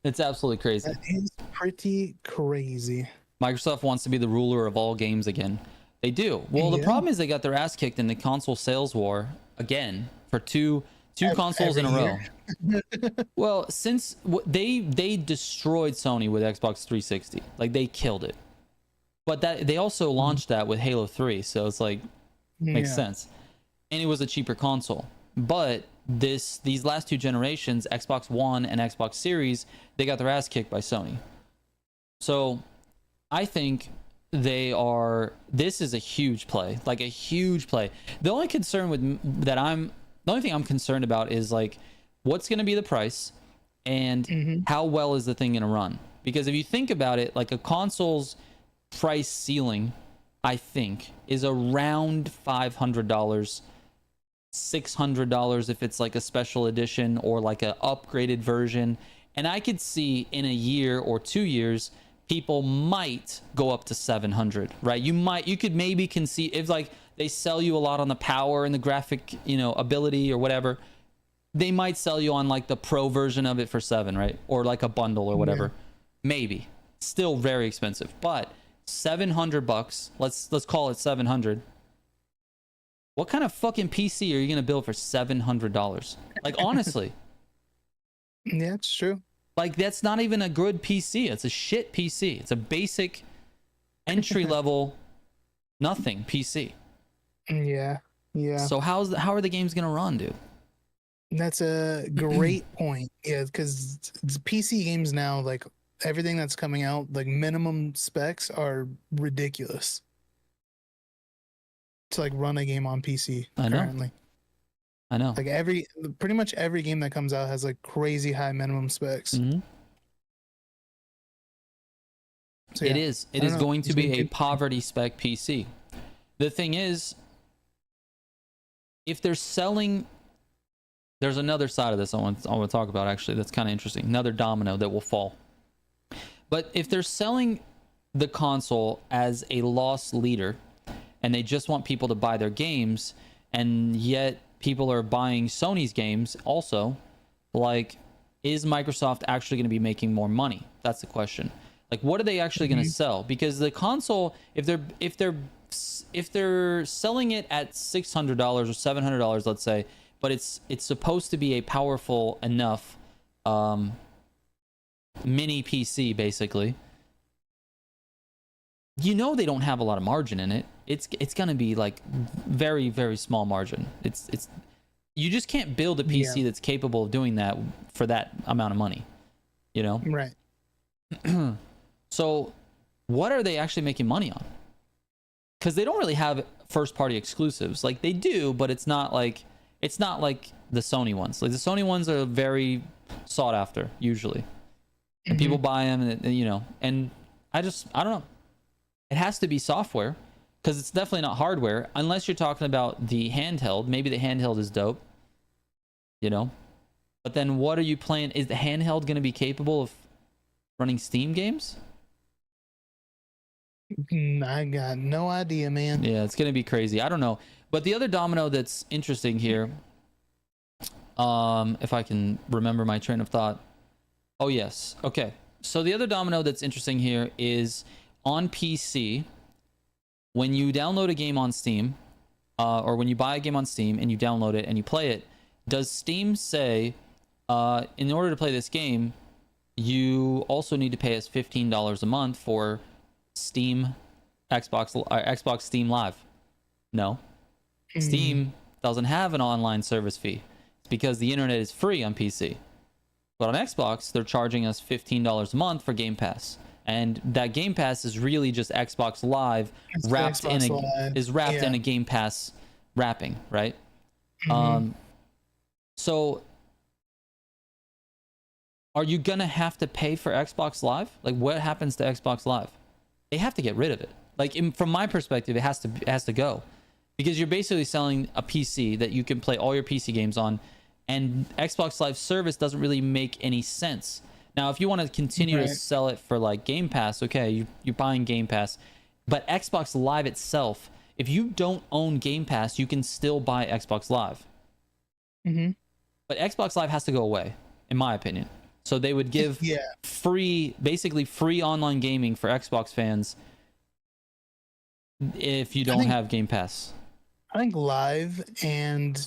It's absolutely crazy. That is pretty crazy. Microsoft wants to be the ruler of all games again. They do. Well, the problem is they got their ass kicked in the console sales war again for two consoles in a row. Well, since they destroyed Sony with Xbox 360, like they killed it. But that they also launched that with Halo 3, so it's like makes sense. And it was a cheaper console. But these last two generations, Xbox One and Xbox Series, they got their ass kicked by Sony. So I think this is a huge play, like a huge play. The only thing I'm concerned about is like, what's going to be the price and how well is the thing going to run? Because if you think about it, like a console's price ceiling, I think, is around $500, $600 if it's like a special edition or like a upgraded version. And I could see in a year or 2 years, people might go up to 700, right? You could maybe conceive if like they sell you a lot on the power and the graphic, you know, ability or whatever, they might sell you on like the pro version of it for 7, right? Or like a bundle or whatever. Maybe. Still very expensive, but $700, let's call it 700. What kind of fucking PC are you gonna build for $700? Like, honestly. Yeah, it's true. Like, that's not even a good PC. It's a shit PC. It's a basic entry level nothing PC. Yeah. So how are the games gonna run, dude? That's a great point. Yeah, because PC games now, like everything that's coming out, like minimum specs are ridiculous to like run a game on PC currently. I know. Like pretty much every game that comes out has like crazy high minimum specs. Mm-hmm. So, yeah, it is going to be a poverty spec PC. The thing is, if they're selling, there's another side of this I want to talk about, actually, that's kind of interesting. Another domino that will fall. But if they're selling the console as a loss leader and they just want people to buy their games, and yet people are buying Sony's games also, like, is Microsoft actually going to be making more money? That's the question. Like, what are they actually going to sell? Because the console, if they're if they're selling it at $600 or $700, let's say, but it's supposed to be a powerful enough mini PC, basically, you know they don't have a lot of margin in it. It's gonna be like very, very small margin. It's you just can't build a PC that's capable of doing that for that amount of money, you know? Right. So what are they actually making money on? Because they don't really have first party exclusives. Like, they do, but it's not like the Sony ones. Like, the Sony ones are very sought after usually, and people buy them, and you know. And I don't know. It has to be software, because it's definitely not hardware, unless you're talking about the handheld. Maybe the handheld is dope, you know. But then what are you playing? Is the handheld going to be capable of running Steam games? I got no idea, man. Yeah, it's going to be crazy. I don't know. But the other domino that's interesting here, if I can remember my train of thought. Oh, yes. Okay. So the other domino that's interesting here is on PC, when you download a game on Steam, or when you buy a game on Steam and you download it and you play it, does Steam say, in order to play this game, you also need to pay us $15 a month for Steam, Xbox Steam Live? No. Steam doesn't have an online service fee. It's because the internet is free on PC. But on Xbox, they're charging us $15 a month for Game Pass. And that Game Pass is really just Xbox Live wrapped in a Game Pass wrapping, right? So are you gonna have to pay for Xbox Live? Like, what happens to Xbox Live? They have to get rid of it. Like, from my perspective, it has to go, because you're basically selling a PC that you can play all your PC games on, and Xbox Live service doesn't really make any sense. Now, if you want to continue to sell it for like Game Pass, okay, you're buying Game Pass, but Xbox Live itself, if you don't own Game Pass, you can still buy Xbox Live. But Xbox Live has to go away, in my opinion. So they would give basically free online gaming for Xbox fans if you don't have Game Pass. I think Live and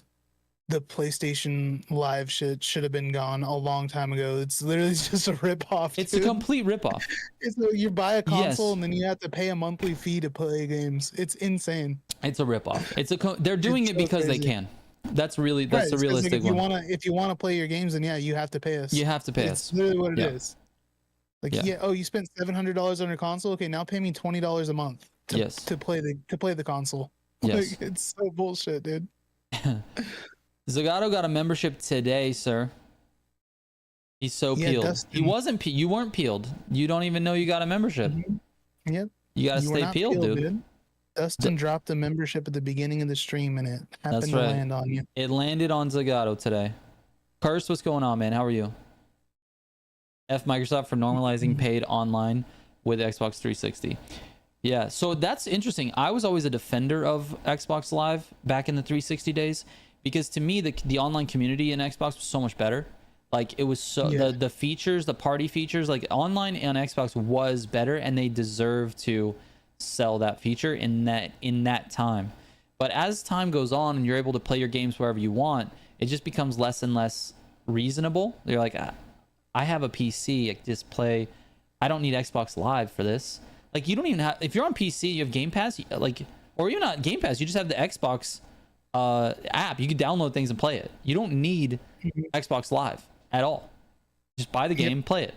the PlayStation Live shit should have been gone a long time ago. It's literally just a ripoff. It's a complete ripoff. So you buy a console and then you have to pay a monthly fee to play games. It's insane. It's a ripoff. They're doing it because they can. That's the realistic one. If you want to play your games, then you have to pay us. You have to pay us. It's literally what it is. Like, oh, you spent $700 on your console. Okay, now pay me $20 a month to play the console. Yes. Like, it's so bullshit, dude. Zagato got a membership today, sir. He's so peeled. Dustin. He wasn't. You weren't peeled. You don't even know you got a membership. Yep. You gotta stay peeled, dude. Dustin dropped a membership at the beginning of the stream, and it happened to land on you. It landed on Zagato today. Curse, what's going on, man? How are you? F Microsoft for normalizing paid online with Xbox 360. Yeah, so that's interesting. I was always a defender of Xbox Live back in the 360 days, because to me the online community in Xbox was so much better. Like, it was so the features, the party features, like online on Xbox was better, and they deserve to sell that feature in that time. But as time goes on and you're able to play your games wherever you want, it just becomes less and less reasonable. You're like, I have a PC, I just play. I don't need Xbox Live for this. Like, you don't even have, if you're on PC, you have Game Pass, like, or you're not Game Pass, you just have the Xbox app. You can download things and play it. You don't need Xbox Live at all. Just buy the game, play it.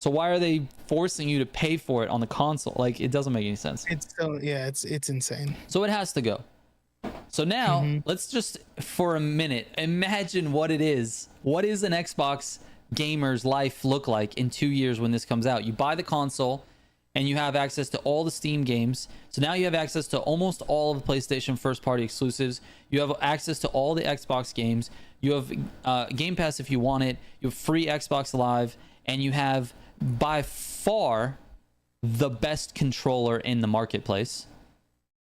So why are they forcing you to pay for it on the console? Like, it doesn't make any sense. It's insane. So it has to go. So now let's just, for a minute, imagine what it is. What is an Xbox gamer's life look like in 2 years when this comes out? You buy the console and you have access to all the Steam games. So now you have access to almost all of the PlayStation first party exclusives. You have access to all the Xbox games. You have Game Pass if you want it. You have free Xbox Live, and you have by far the best controller in the marketplace.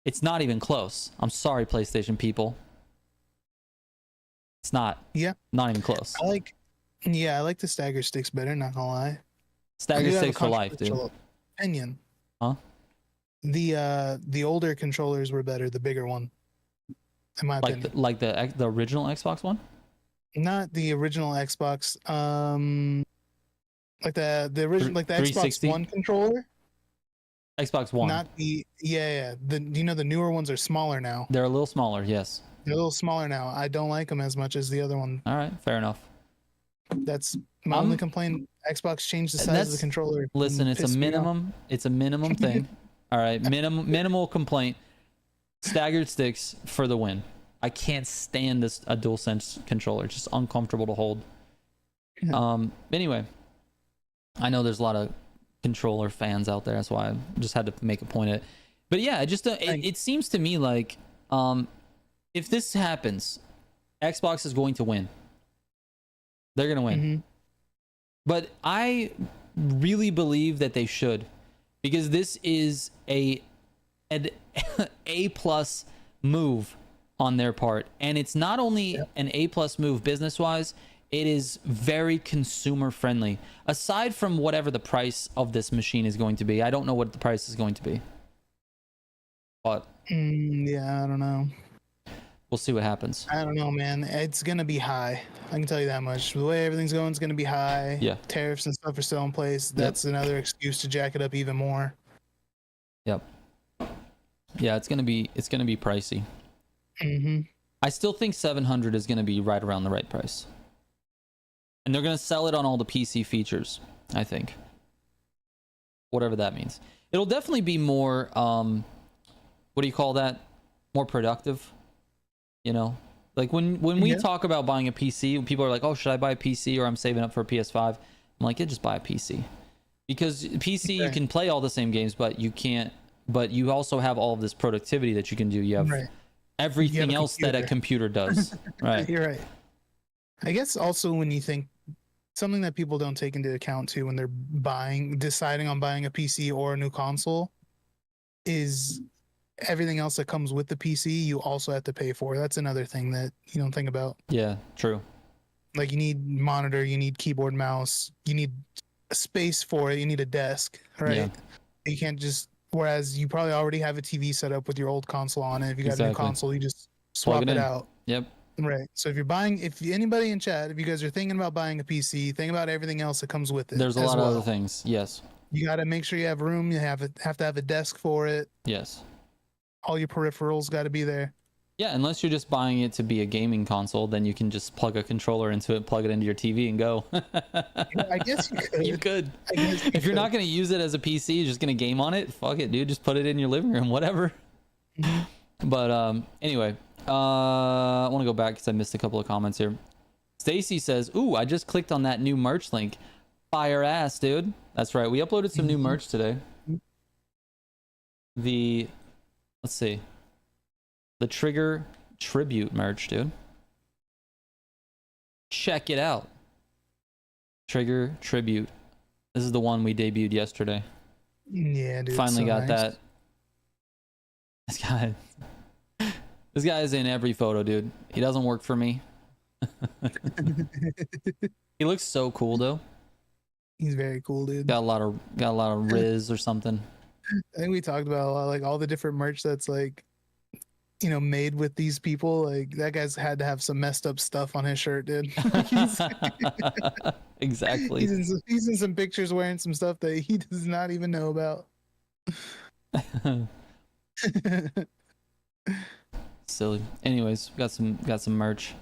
It's not even close. I'm sorry, PlayStation people. It's not. Yeah. Not even close. I like the stagger sticks better, not gonna lie. Stagger sticks for life, dude. Opinion. Huh? The older controllers were better, the bigger one, in my opinion. Like the original Xbox One? Not the original Xbox. Like the original, like the Xbox 360? One controller. Xbox One. Not the yeah. The the newer ones are smaller now. They're a little smaller, yes. They're a little smaller now. I don't like them as much as the other one. All right, fair enough. That's my only complaint. Xbox changed the size of the controller. Listen, it's a minimum. It's a minimum thing. All right, minimal complaint. Staggered sticks for the win. I can't stand a DualSense controller. It's just uncomfortable to hold. Anyway, I know there's a lot of controller fans out there. That's why I just had to make a point of it. But yeah, it seems to me like if this happens, Xbox is going to win. They're going to win. Mm-hmm. But I really believe that they should, because this is an A+ move on their part, and it's not only an A+ move business wise, it is very consumer friendly. Aside from whatever the price of this machine is going to be, I don't know what the price is going to be, but yeah, I don't know. we'll see what happens. I don't know, man. It's gonna be high. I can tell you that much. The way everything's going, it's gonna be high. Yeah. Tariffs and stuff are still in place. That's another excuse to jack it up even more. Yep. Yeah, it's gonna be pricey. Mm-hmm. I still think 700 is gonna be right around the right price, and they're gonna sell it on all the PC features. I think, whatever that means, it'll definitely be more. What do you call that? More productive. You know, like when we talk about buying a PC, when people are like, "Oh, should I buy a PC or I'm saving up for a PS5?" I'm like, "Yeah, just buy a PC," because PC you can play all the same games, but you can't. But you also have all of this productivity that you can do. You have everything else that a computer does. Right. You're right. I guess also when you think something that people don't take into account too when they're deciding on buying a PC or a new console is everything else that comes with the PC you also have to pay for. That's another thing that you don't think about. Yeah, true. Like you need monitor, you need keyboard, mouse, you need a space for it, you need a desk, right? Yeah. You can't just, whereas you probably already have a TV set up with your old console on it. If you got a new console, you just swap it out. Yep. Right. So if anybody in chat, if you guys are thinking about buying a PC, think about everything else that comes with it. There's a lot of other things. Yes. You got to make sure you have room. You have to have a desk for it. Yes. All your peripherals got to be there. Yeah, unless you're just buying it to be a gaming console, then you can just plug a controller into it, plug it into your TV, and go. I guess you could. You could. If you're not going to use it as a PC, you're just going to game on it, fuck it, dude. Just put it in your living room, whatever. But anyway, I want to go back because I missed a couple of comments here. Stacy says, "Ooh, I just clicked on that new merch link. Fire ass, dude." That's right. We uploaded some new merch today. Let's see. The Trigger Tribute merch, dude. Check it out. Trigger Tribute. This is the one we debuted yesterday. Yeah, dude. Finally got that. This guy is in every photo, dude. He doesn't work for me. He looks so cool though. He's very cool, dude. Got a lot of Riz or something. I think we talked about a lot, like all the different merch that's like, you know, made with these people. Like that guy's had to have some messed up stuff on his shirt, dude. Exactly. He's in some pictures wearing some stuff that he does not even know about. Silly. Anyways, got some merch.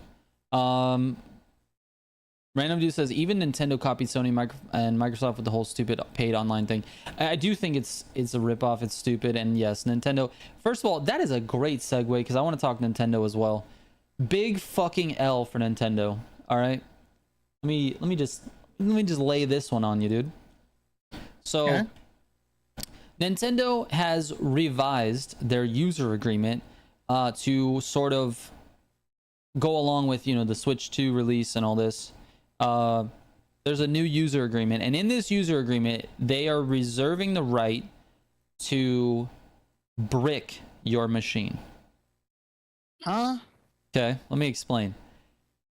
Random Dude says even Nintendo copied Sony and Microsoft with the whole stupid paid online thing. I do think it's a ripoff. It's stupid. And yes, Nintendo. First of all, that is a great segue because I want to talk Nintendo as well. Big fucking L for Nintendo. All right. Let me just lay this one on you, dude. So okay. Nintendo has revised their user agreement to sort of go along with, you know, the Switch 2 release and all this. There's a new user agreement, and in this user agreement, they are reserving the right to brick your machine. Huh? Okay, let me explain.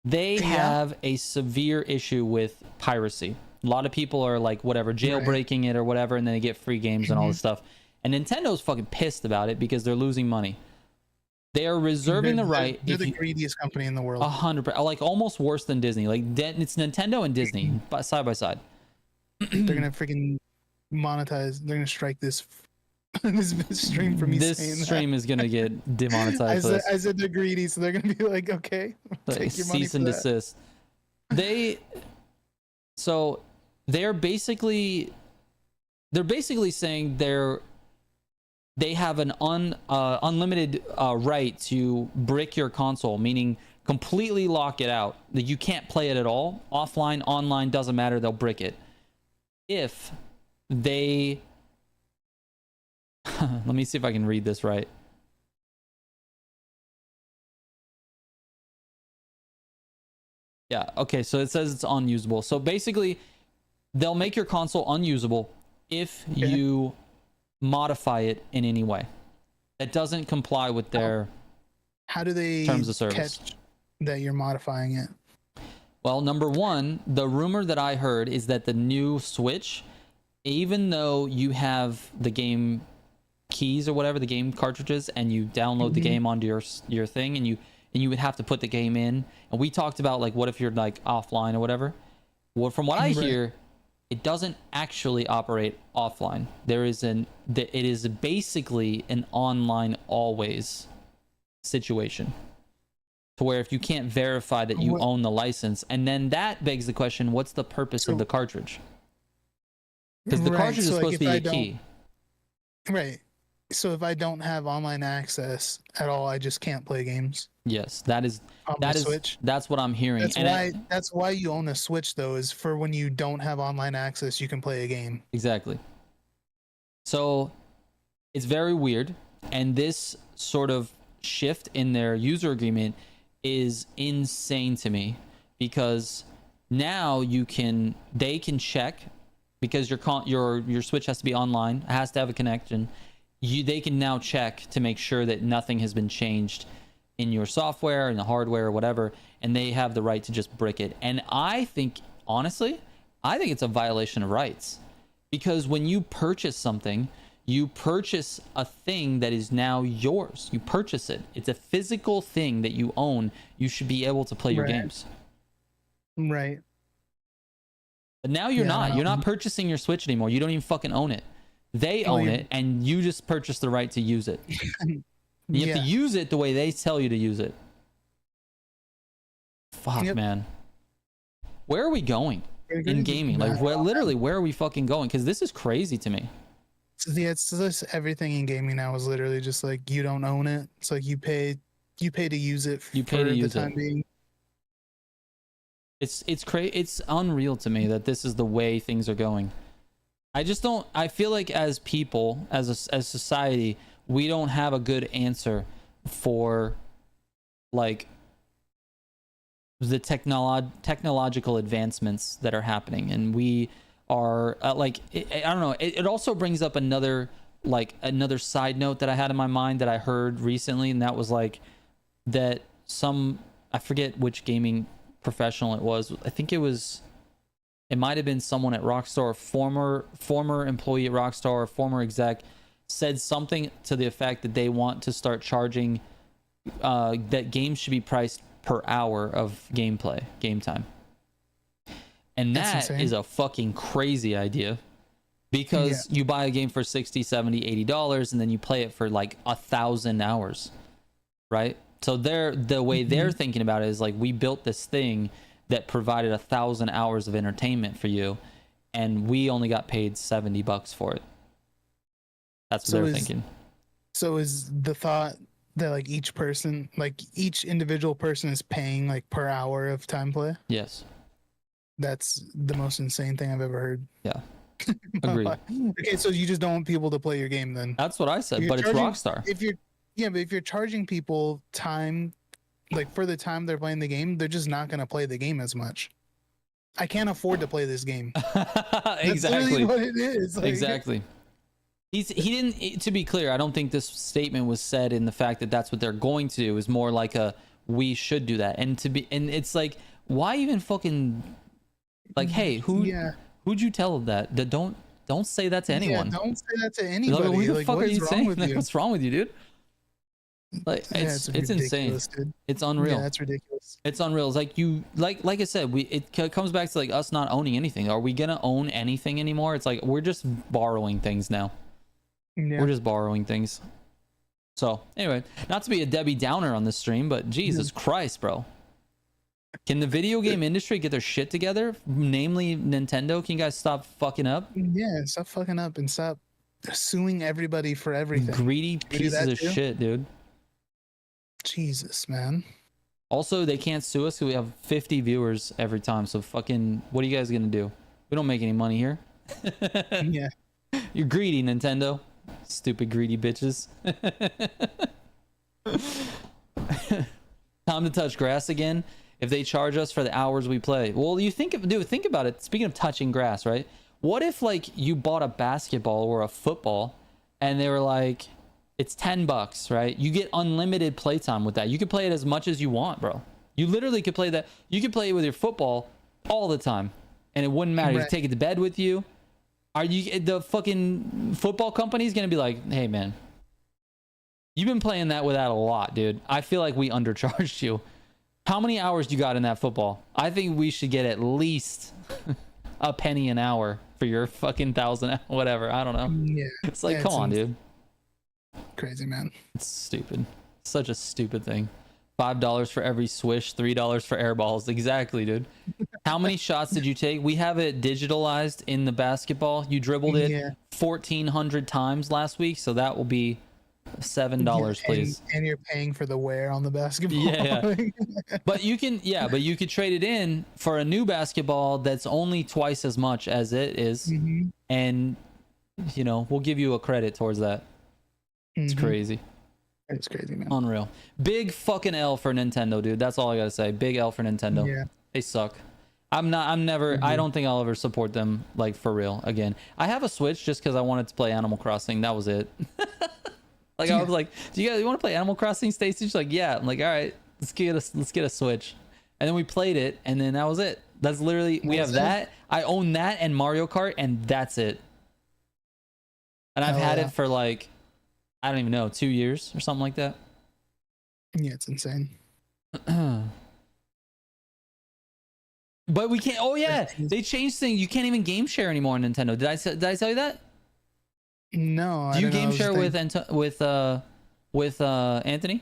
They have a severe issue with piracy. A lot of people are like, whatever, jailbreaking it or whatever, and then they get free games and all this stuff. And Nintendo's fucking pissed about it because they're losing money. They are reserving the right. They're the greediest company in the world. 100%, like almost worse than Disney. Like it's Nintendo and Disney side by side. They're gonna freaking monetize. They're gonna strike this this stream for me saying This stream is gonna get demonetized. I said they're greedy, so they're gonna be like, okay, take your money cease for and that. desist. They're basically saying they have an unlimited right to brick your console, meaning completely lock it out. That you can't play it at all. Offline, online, doesn't matter. They'll brick it. If they let me see if I can read this right. Yeah, okay, so it says it's unusable. So basically, they'll make your console unusable if you modify it in any way that doesn't comply with their how do they terms of service. Catch that you're modifying it? Well, number one, the rumor that I heard is that the new Switch, even though you have the game keys or whatever, the game cartridges, and you download the game onto your thing, and you would have to put the game in, and we talked about like what if you're like offline or whatever. Well, from what I hear, it doesn't actually operate offline. It is basically an online always situation, to where if you can't verify that you own the license, and then that begs the question, what's the purpose of the cartridge? Because the cartridge is supposed to be a key. Right. So if I don't have online access at all, I just can't play games. Yes, that's what I'm hearing. That's why you own a Switch, though, is for when you don't have online access, you can play a game. Exactly. So it's very weird, and this sort of shift in their user agreement is insane to me, because now they can check, because your Switch has to be online, it has to have a connection. They can now check to make sure that nothing has been changed in your software and the hardware or whatever, and they have the right to just brick it. And I think, honestly, it's a violation of rights, because when you purchase something, you purchase a thing that is now yours. You purchase it. It's a physical thing that you own. You should be able to play your games. Right. But now you're not purchasing your Switch anymore. You don't even fucking own it. They own it, and you just purchase the right to use it. You have to use it the way they tell you to use it. Fuck, man. Where are we going in gaming? Like, literally, where are we fucking going? Because this is crazy to me. It's just everything in gaming now is literally just like, you don't own it. It's like you pay to use it for the time being. It's crazy. It's unreal to me that this is the way things are going. I feel like as people, as society, we don't have a good answer for like the technological advancements that are happening, and we are I don't know. It also brings up another side note that I had in my mind that I heard recently, and that was like that I forget which gaming professional it was. I think it might have been someone at Rockstar, former employee at Rockstar, or former exec, said something to the effect that they want to start charging that games should be priced per hour of game time. And that is a fucking crazy idea, because you buy a game for $60, $70, $80 and then you play it for like 1,000 hours, right? So the way they're thinking about it is like, we built this thing that provided 1,000 hours of entertainment for you, and we only got paid $70 for it. That's what they're thinking. So is the thought that like each individual person is paying like per hour of time play? Yes. That's the most insane thing I've ever heard. Yeah. Agreed. Okay, so you just don't want people to play your game then? That's what I said, but it's Rockstar. But if you're charging people time, like for the time they're playing the game, they're just not going to play the game as much. I can't afford to play this game. Exactly. That's what it is. Like, exactly. He didn't, to be clear, I don't think this statement was said in the fact that that's what they're going to do. Is more like we should do that. And it's like, why even fucking like, hey, who'd you tell that don't Don't say that to anyone. Yeah, don't say that to Like, anybody. what the Like, fuck what are is you wrong saying? with Like, you? what's wrong with you, dude? Like, Yeah, it's insane. ridiculous, dude. It's unreal. Yeah, that's ridiculous. It's unreal. It's like you like I said, it comes back to like us not owning anything. Are we gonna own anything anymore? It's like we're just borrowing things now. Yeah. We're just borrowing things. So anyway, not to be a Debbie Downer on this stream, but Jesus Christ, bro. Can the video game industry get their shit together? Namely Nintendo. Can you guys stop fucking up? Yeah, stop fucking up and stop suing everybody for everything. Greedy do pieces that of too? shit, dude. Jesus, man. Also, they can't sue us because we have 50 viewers every time. So fucking, what are you guys gonna do? We don't make any money here. Yeah. You're greedy, Nintendo. Stupid greedy bitches. Time to touch grass again. If they charge us for the hours we play. Well, think about it. Speaking of touching grass, right? What if like you bought a basketball or a football and they were like, it's $10, right? You get unlimited playtime with that. You can play it as much as you want, bro. You literally could play that. You could play it with your football all the time and it wouldn't matter. You Right. take it to bed with you. Are you the fucking football company's gonna be like, hey man, you've been playing that without a lot, dude. I feel like we undercharged you. How many hours you got in that football? I think we should get at least a penny an hour for your fucking 1,000, whatever. I don't know. Yeah. It's like, Yeah, come on, dude. Crazy, man. It's stupid. Such a stupid thing. $5 for every swish, $3 for air balls. Exactly, dude. How many shots did you take? We have it digitalized in the basketball. You dribbled it Yeah. 1,400 times last week, so that will be $7, Yeah, please. And you're paying for the wear on the basketball. Yeah. But you could trade it in for a new basketball that's only twice as much as it is, Mm-hmm. and we'll give you a credit towards that. It's crazy. It's crazy, man. Unreal. Big fucking L for Nintendo, dude. That's all I gotta say. Big L for Nintendo. Yeah. They suck. I don't think I'll ever support them like for real again. I have a Switch just because I wanted to play Animal Crossing. That was it. Like I was like, do you guys want to play Animal Crossing, Stacy? She's like, yeah. I'm like, all right, let's get a Switch. And then we played it, and then that was it. That's literally we have that. I own that and Mario Kart, and that's it. And I've had it for like, I don't even know, 2 years or something like that. Yeah, it's insane. But we can't. Oh yeah, they changed things. You can't even game share anymore on Nintendo. Did I tell you that? No. Do you I don't know. game I was share thinking- with Anthony?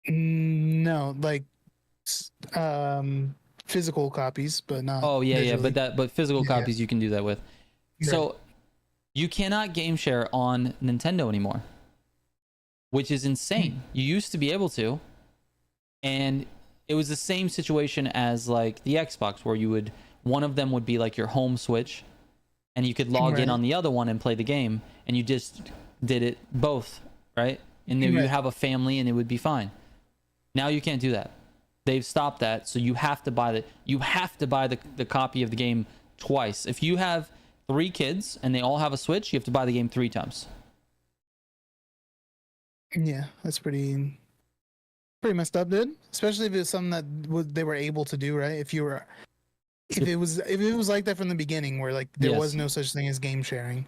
No, like physical copies, but not. Oh yeah, digitally. but physical Yeah. copies you can do that with. So you cannot game share on Nintendo anymore, which is insane. You used to be able to, and it was the same situation as like the Xbox, where one of them would be like your home Switch, and you could log in Right. on the other one and play the game, and you just did it both, right? And then you Right. have a family, and it would be fine. Now you can't do that. They've stopped that, so you have to buy the copy of the game twice. If you have 3 kids and they all have a Switch, you have to buy the game 3 times. Yeah, that's pretty messed up, dude. Especially if it's something that they were able to do, right? If it was like that from the beginning, where like there was Yes. no such thing as game sharing,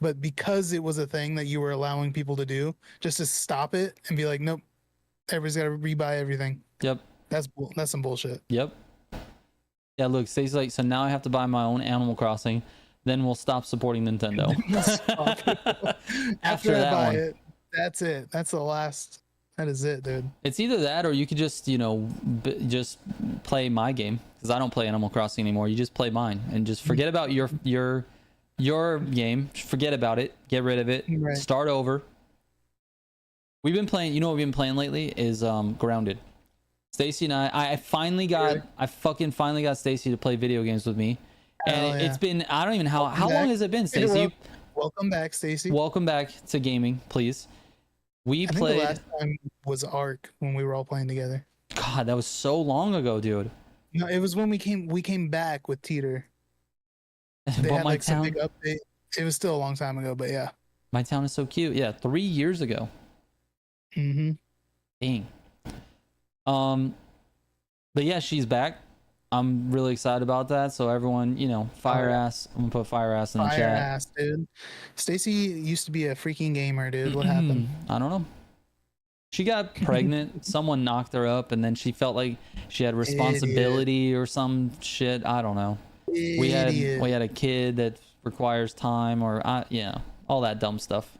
but because it was a thing that you were allowing people to do, just to stop it and be like, nope, everybody's got to rebuy everything. Yep. That's some bullshit. Yep. Yeah, look, Stacey's like, so now I have to buy my own Animal Crossing, then we'll stop supporting Nintendo. After I that buy one. it, that's it. That's the last. That is it, dude. It's either that or you could just, just play my game, because I don't play Animal Crossing anymore. You just play mine and just forget about your game. Forget about it. Get rid of it. Right. Start over. We've been playing, what we've been playing lately is Grounded. Stacy and I fucking finally got Stacy to play video games with me. And yeah. it's been, I don't even how Welcome long back. has it been, Hey, Stacy? welcome back, Stacy. Welcome back to gaming, please. We I think played. the last time was Ark when we were all playing together. God, that was so long ago, dude. No, it was when we came back with Teeter. They But had my like some town, big update. It was still a long time ago, but yeah. my town is so cute. Yeah, 3 years ago. Mm-hmm. Dang. But yeah, she's back. I'm really excited about that. So everyone, fire ass. I'm gonna put fire ass in the Fire chat. ass, dude. Stacy used to be a freaking gamer, dude. What happened? I don't know. She got pregnant. Someone knocked her up, and then she felt like she had responsibility or some shit. I don't know. We had a kid that requires time, or all that dumb stuff.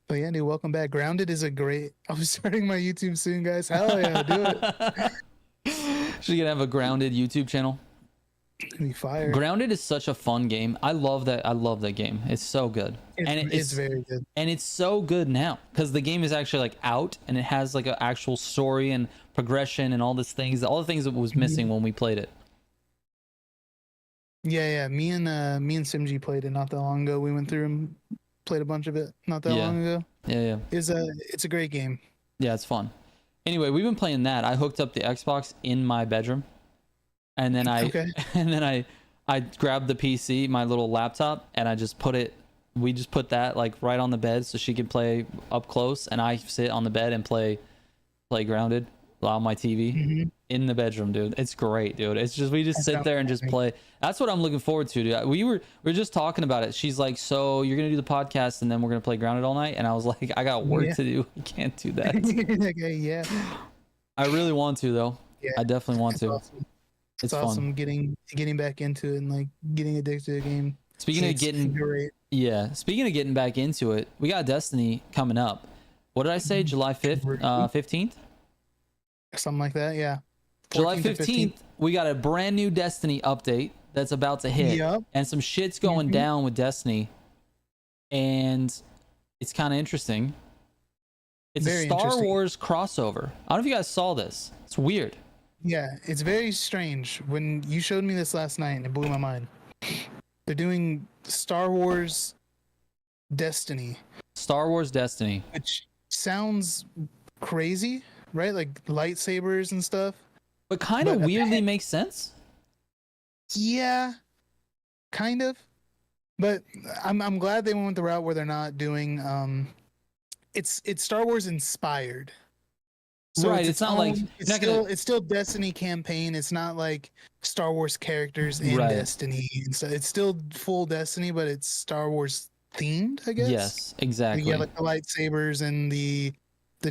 But yeah, dude, welcome back. Grounded is a great. I'm starting my YouTube soon, guys. Hell yeah, do it. She's gonna have a Grounded YouTube channel. Be fired. Grounded is such a fun game. I love that game. It's so good. It's very good. And it's so good now because the game is actually like out and it has like an actual story and progression and all the things that was missing when we played it. Yeah. Me and Simji played it not that long ago. We went through and played a bunch of it not that long ago. Yeah. It's a great game. Yeah, it's fun. Anyway, we've been playing that. I hooked up the Xbox in my bedroom, and then I grabbed the PC, my little laptop, and we just put that like right on the bed so she can play up close, and I sit on the bed and play Grounded on my TV in the bedroom, dude. It's great, dude. It's just we just sit there and just play. That's what I'm looking forward to, dude. We were just talking about it. She's like, so you're gonna do the podcast and then we're gonna play Grounded all night, and I was like, I got work to do. I can't do that. Okay, yeah. I really want to though. Yeah, I definitely want to. Awesome. It's awesome getting back into it and like getting addicted to the game. Speaking of getting back into it, we got Destiny coming up. What did I say? July 5th, 15th? Something like that, yeah. July 15th, we got a brand new Destiny update that's about to hit. Yep. And some shit's going down with Destiny. And it's kind of interesting. It's a Star Wars crossover. I don't know if you guys saw this. It's weird. Yeah, it's very strange. When you showed me this last night, it blew my mind. They're doing Star Wars Destiny. Star Wars Destiny. Which sounds crazy, right? Like lightsabers and stuff. But kind of weirdly makes sense. Yeah, kind of. But I'm glad they went the route where they're not doing it's Star Wars inspired. So right, it's not like it's still Destiny campaign. It's not like Star Wars characters in Destiny. So it's still full Destiny, but it's Star Wars themed, I guess. Yes, exactly. You have like the lightsabers and the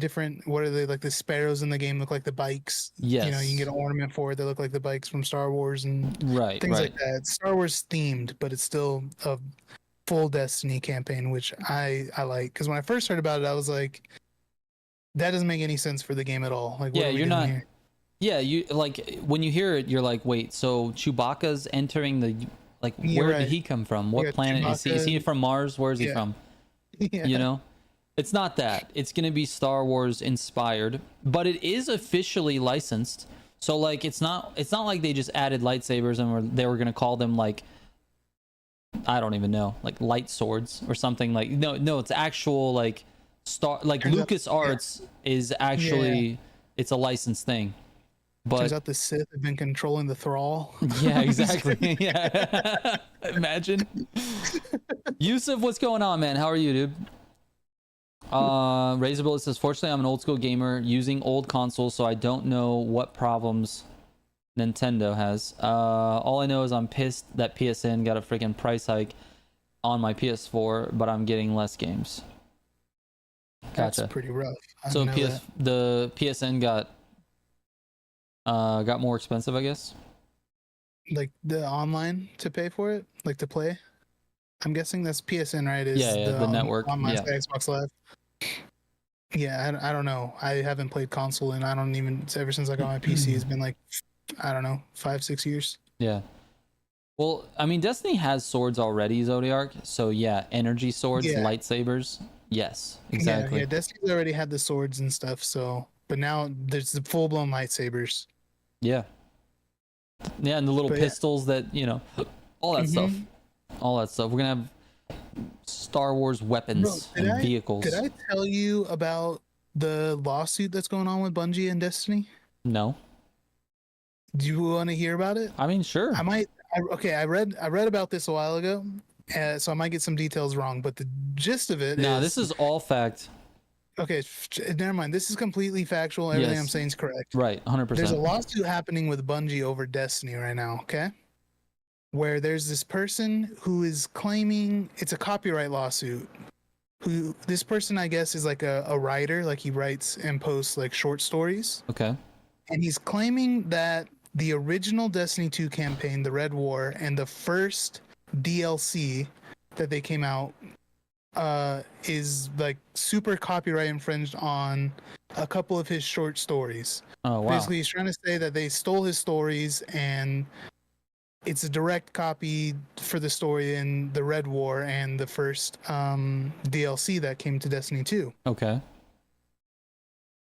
different, what are they, like the sparrows in the game look like the bikes. Yes. You can get an ornament for it. They look like the bikes from Star Wars and things like that. It's Star Wars themed, but it's still a full Destiny campaign, which I like. Because when I first heard about it, I was like, that doesn't make any sense for the game at all. Like, what are we you're doing not here? Yeah, you like when you hear it, you're like, wait, so Chewbacca's entering the where did he come from? What planet is he from? Mars? Where is he from? Yeah. It's not that. It's going to be Star Wars inspired, but it is officially licensed. So like it's not like they just added lightsabers and they were going to call them like, I don't even know, like light swords or something. Like no, it's actual like LucasArts is actually it's a licensed thing. But turns out the Sith have been controlling the Thrall. Yeah, exactly. Yeah. Imagine. Yusuf, what's going on, man? How are you, dude? Razor Bullet says, fortunately, I'm an old school gamer using old consoles, so I don't know what problems Nintendo has. All I know is I'm pissed that PSN got a freaking price hike on my PS4, but I'm getting less games. Gotcha. That's pretty rough. So the PSN got more expensive, I guess. Like the online to pay for it, like to play. I'm guessing that's PSN, right? The network. Online Xbox Live. Yeah, I don't know. I haven't played console, and I don't even ever since I got my PC. It's been like, I don't know, 5-6 years. Yeah. Well, I mean, Destiny has swords already, Zodiark. So yeah, energy swords, lightsabers. Yes, exactly. Yeah, Destiny's already had the swords and stuff. So, but now there's the full blown lightsabers. Yeah. Yeah, and the little pistols that all that stuff. All that stuff. We're gonna have Star Wars weapons and vehicles. Did I tell you about the lawsuit that's going on with Bungie and Destiny? No. Do you want to hear about it? I mean, sure. I read about this a while ago, so I might get some details wrong. But the gist of it this is all fact. Okay, never mind. This is completely factual. Everything I'm Yes. saying is correct. Right, There's a 100%. lawsuit happening with Bungie over Destiny right now, okay? Where there's this person who is claiming it's a copyright lawsuit. Who this person, I guess, is like a writer, like he writes and posts like short stories. Okay. And he's claiming that the original Destiny 2 campaign, the Red War, and the first DLC that they came out is like super copyright infringed on a couple of his short stories. Oh, wow. Basically, he's trying to say that they stole his stories and it's a direct copy for the story in the Red War and the first DLC that came to Destiny 2. Okay.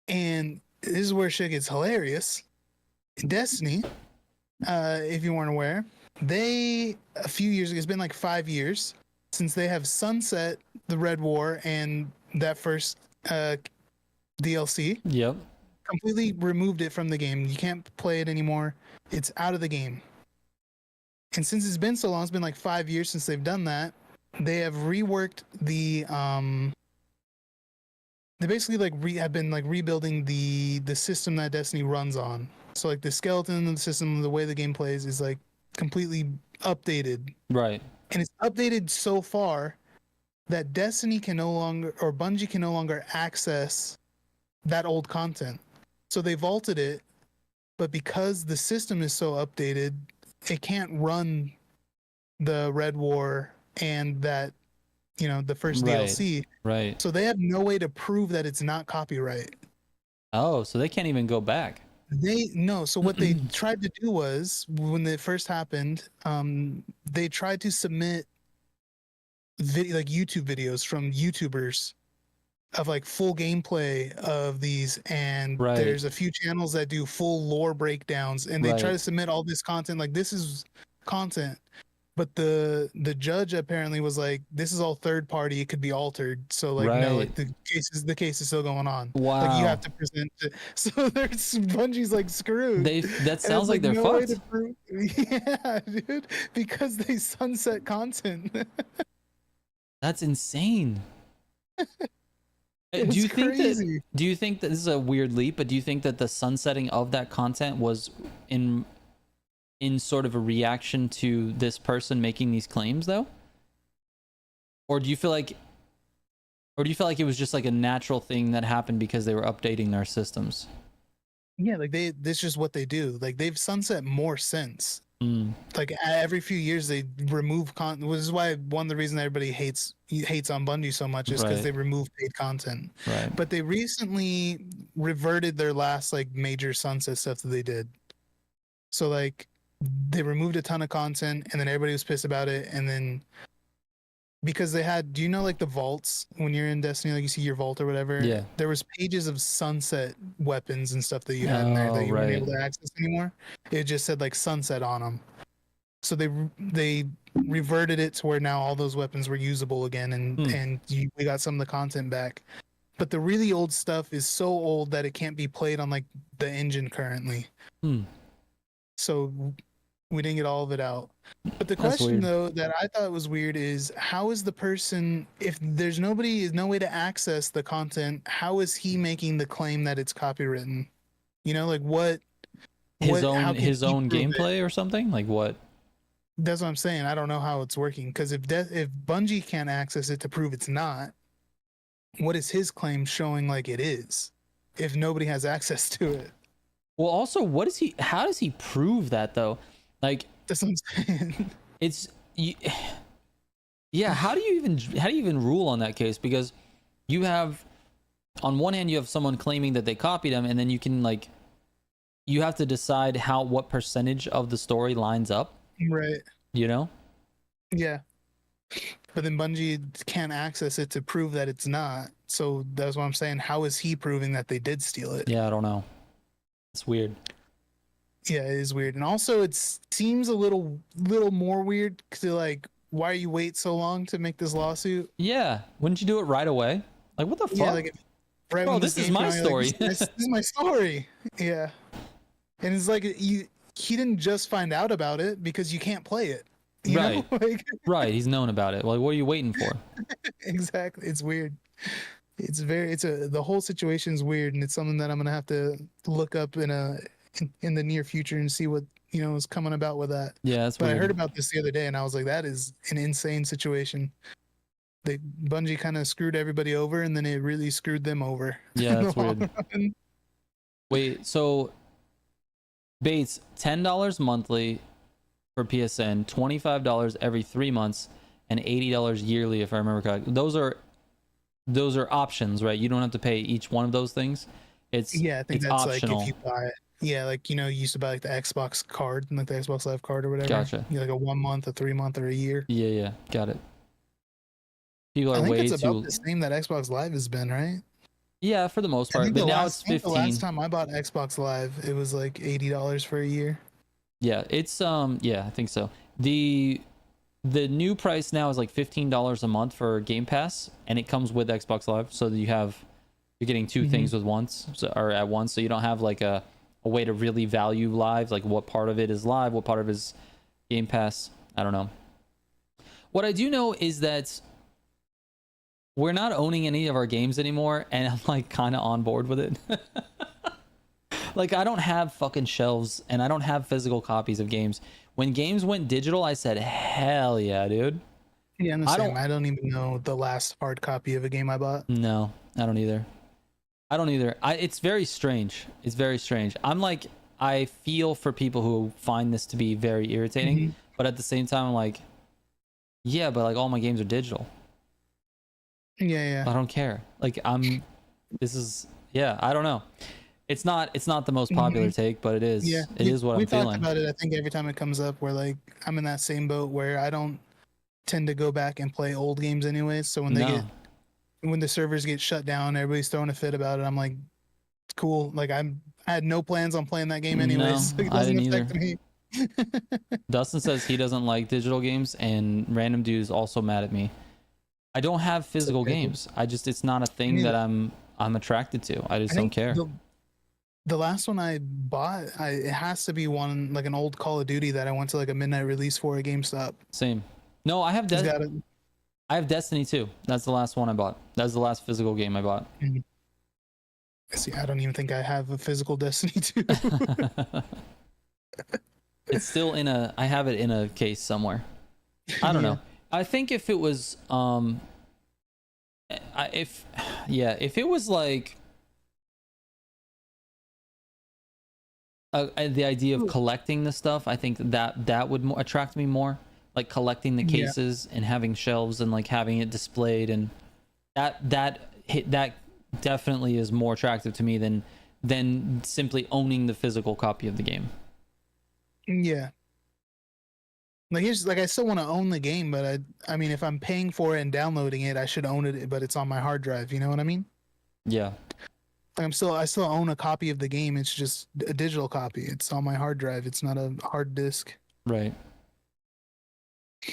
And this is where shit gets hilarious. In Destiny, if you weren't aware, they, a few years ago, it's been like 5 years since they have sunset the Red War and that first DLC, Yep. completely removed it from the game. You can't play it anymore. It's out of the game. And since it's been so long, it's been like 5 years since they've done that. They have reworked the they basically like have been like rebuilding the system that Destiny runs on. So like the skeleton of the system, the way the game plays is like completely updated. Right. And it's updated so far that Destiny can no longer, or Bungie can no longer access that old content. So they vaulted it, but because the system is so updated, it can't run the Red War and that, you know, the first Right. DLC. Right. So they have no way to prove that it's not copyright. Oh, so they can't even go back. So what they tried to do was when it first happened, they tried to submit like YouTube videos from YouTubers of like full gameplay of these, and Right. there's a few channels that do full lore breakdowns, and they try Right. to submit all this content like this is content. But the judge apparently was like, this is all third party, it could be altered. So like no, like Right. the case is still going on. Wow. Like you have to present it. So there's Bungie's like screwed. That sounds like they're no way fucked. to prove. Yeah, dude, because they sunset content. That's insane. It's do you think crazy. that this is a weird leap, but do you think that the sunsetting of that content was in sort of a reaction to this person making these claims though? Or do you feel like it was just like a natural thing that happened because they were updating their systems? Yeah, like this is just what they do. Like they've sunset more since. Like every few years they remove content, which is why one of the reasons everybody hates on Bungie so much is because Right. they remove paid content. Right. But they recently reverted their last like major sunset stuff that they did. So like they removed a ton of content and then everybody was pissed about it, and then because they had, do you know like the vaults when you're in Destiny, like you see your vault or whatever? Yeah. There was pages of sunset weapons and stuff that you had in there that you weren't able to access anymore. It just said like sunset on them. So they reverted it to where now all those weapons were usable again, and we got some of the content back. But the really old stuff is so old that it can't be played on like the engine currently. So we didn't get all of it out. But the That's question weird. though that I thought was weird is how is the person, if there's no way to access the content, how is he making the claim that it's copywritten? You know, like what His how can his he own prove it? gameplay or something? Like what? That's what I'm saying. I don't know how it's working because if Bungie can't access it to prove it's not, what is his claim showing like it is? If nobody has access to it, Well, also, how does he prove that though? Like, that's what I'm saying. it's yeah, how do you even rule on that case? Because you have, on one hand, you have someone claiming that they copied him, and then you have to decide what percentage of the story lines up, Right. you know? Yeah. But then Bungie can't access it to prove that it's not. So that's what I'm saying. How is he proving that they did steal it? Yeah, I don't know. It's weird. Yeah, it is weird. And also it seems a little more weird to like, why you wait so long to make this lawsuit? Yeah, wouldn't you do it right away? Like, what the fuck? Yeah, like right Bro, when this is game my came out, you're story. like, this is my story. Yeah. And it's like he didn't just find out about it because you can't play it. You Right. know? Like, Right, he's known about it. Like, what are you waiting for? exactly. It's weird. the whole situation's weird, and it's something that I'm gonna have to look up in the near future and see what is coming about with that. Yeah, that's But I weird. heard about this the other day, and I was like, that is an insane situation. Bungie kind of screwed everybody over, and then it really screwed them over. Yeah, in that's the long weird. run. Wait, so Bates, $10 monthly for PSN, $25 every 3 months, and $80 yearly if I remember correctly. Those are options, right? You don't have to pay each one of those things. It's Yeah, I think it's that's optional. like if you buy it. Yeah, like you used to buy like the Xbox card, like the Xbox Live card or whatever. Gotcha. Like a 1 month, a 3 month, or a year. Yeah, got it. People I are think way it's about too. the same that Xbox Live has been, right? Yeah, for the most I part. think But now it's I think 15. the last time I bought Xbox Live, it was like $80 for a year. Yeah, it's yeah, I think so. The new price now is like $15 a month for Game Pass, and it comes with Xbox Live, so that you're getting two things with once, or at once, so you don't have like a way to really value Live, like what part of it is Live, what part of it is Game Pass. I don't know. What I do know is that we're not owning any of our games anymore, and I'm like kind of on board with it. Like, I don't have fucking shelves, and I don't have physical copies of games. When games went digital, I said, hell yeah, dude. Yeah, I'm the I same. don't- I don't even know the last hard copy of a game I bought. No, I don't either. It's very strange. It's very strange. I feel for people who find this to be very irritating, but at the same time, I'm like, yeah, but like all my games are digital. Yeah. I don't care. Like I don't know. It's not the most popular take, but it is. Yeah, It is what we I'm talked feeling. about it. I think every time it comes up, where like I'm in that same boat where I don't tend to go back and play old games anyways. So when when the servers get shut down, everybody's throwing a fit about it. I'm like, cool. Like I had no plans on playing that game anyways. No, It I doesn't didn't affect me. Dustin says he doesn't like digital games, and Random Dude is also mad at me. I don't have physical games. It's not a thing that I'm attracted to. I just don't care. The last one I bought, it has to be one like an old Call of Duty that I went to like a midnight release for at GameStop. Same. No, I have I have Destiny 2. That's the last one I bought. That's the last physical game I bought. See, I don't even think I have a physical Destiny 2. It's still I have it in a case somewhere. I don't know. I think if it was if it was like the idea of collecting the stuff, I think that would attract me more, like collecting the cases and having shelves and like having it displayed, and that definitely is more attractive to me than simply owning the physical copy of the game. Yeah. Like I still want to own the game, but I mean if I'm paying for it and downloading it, I should own it, but it's on my hard drive, you know what I mean? Yeah. I still own a copy of the game. It's just a digital copy. It's on my hard drive. It's not a hard disk. Right.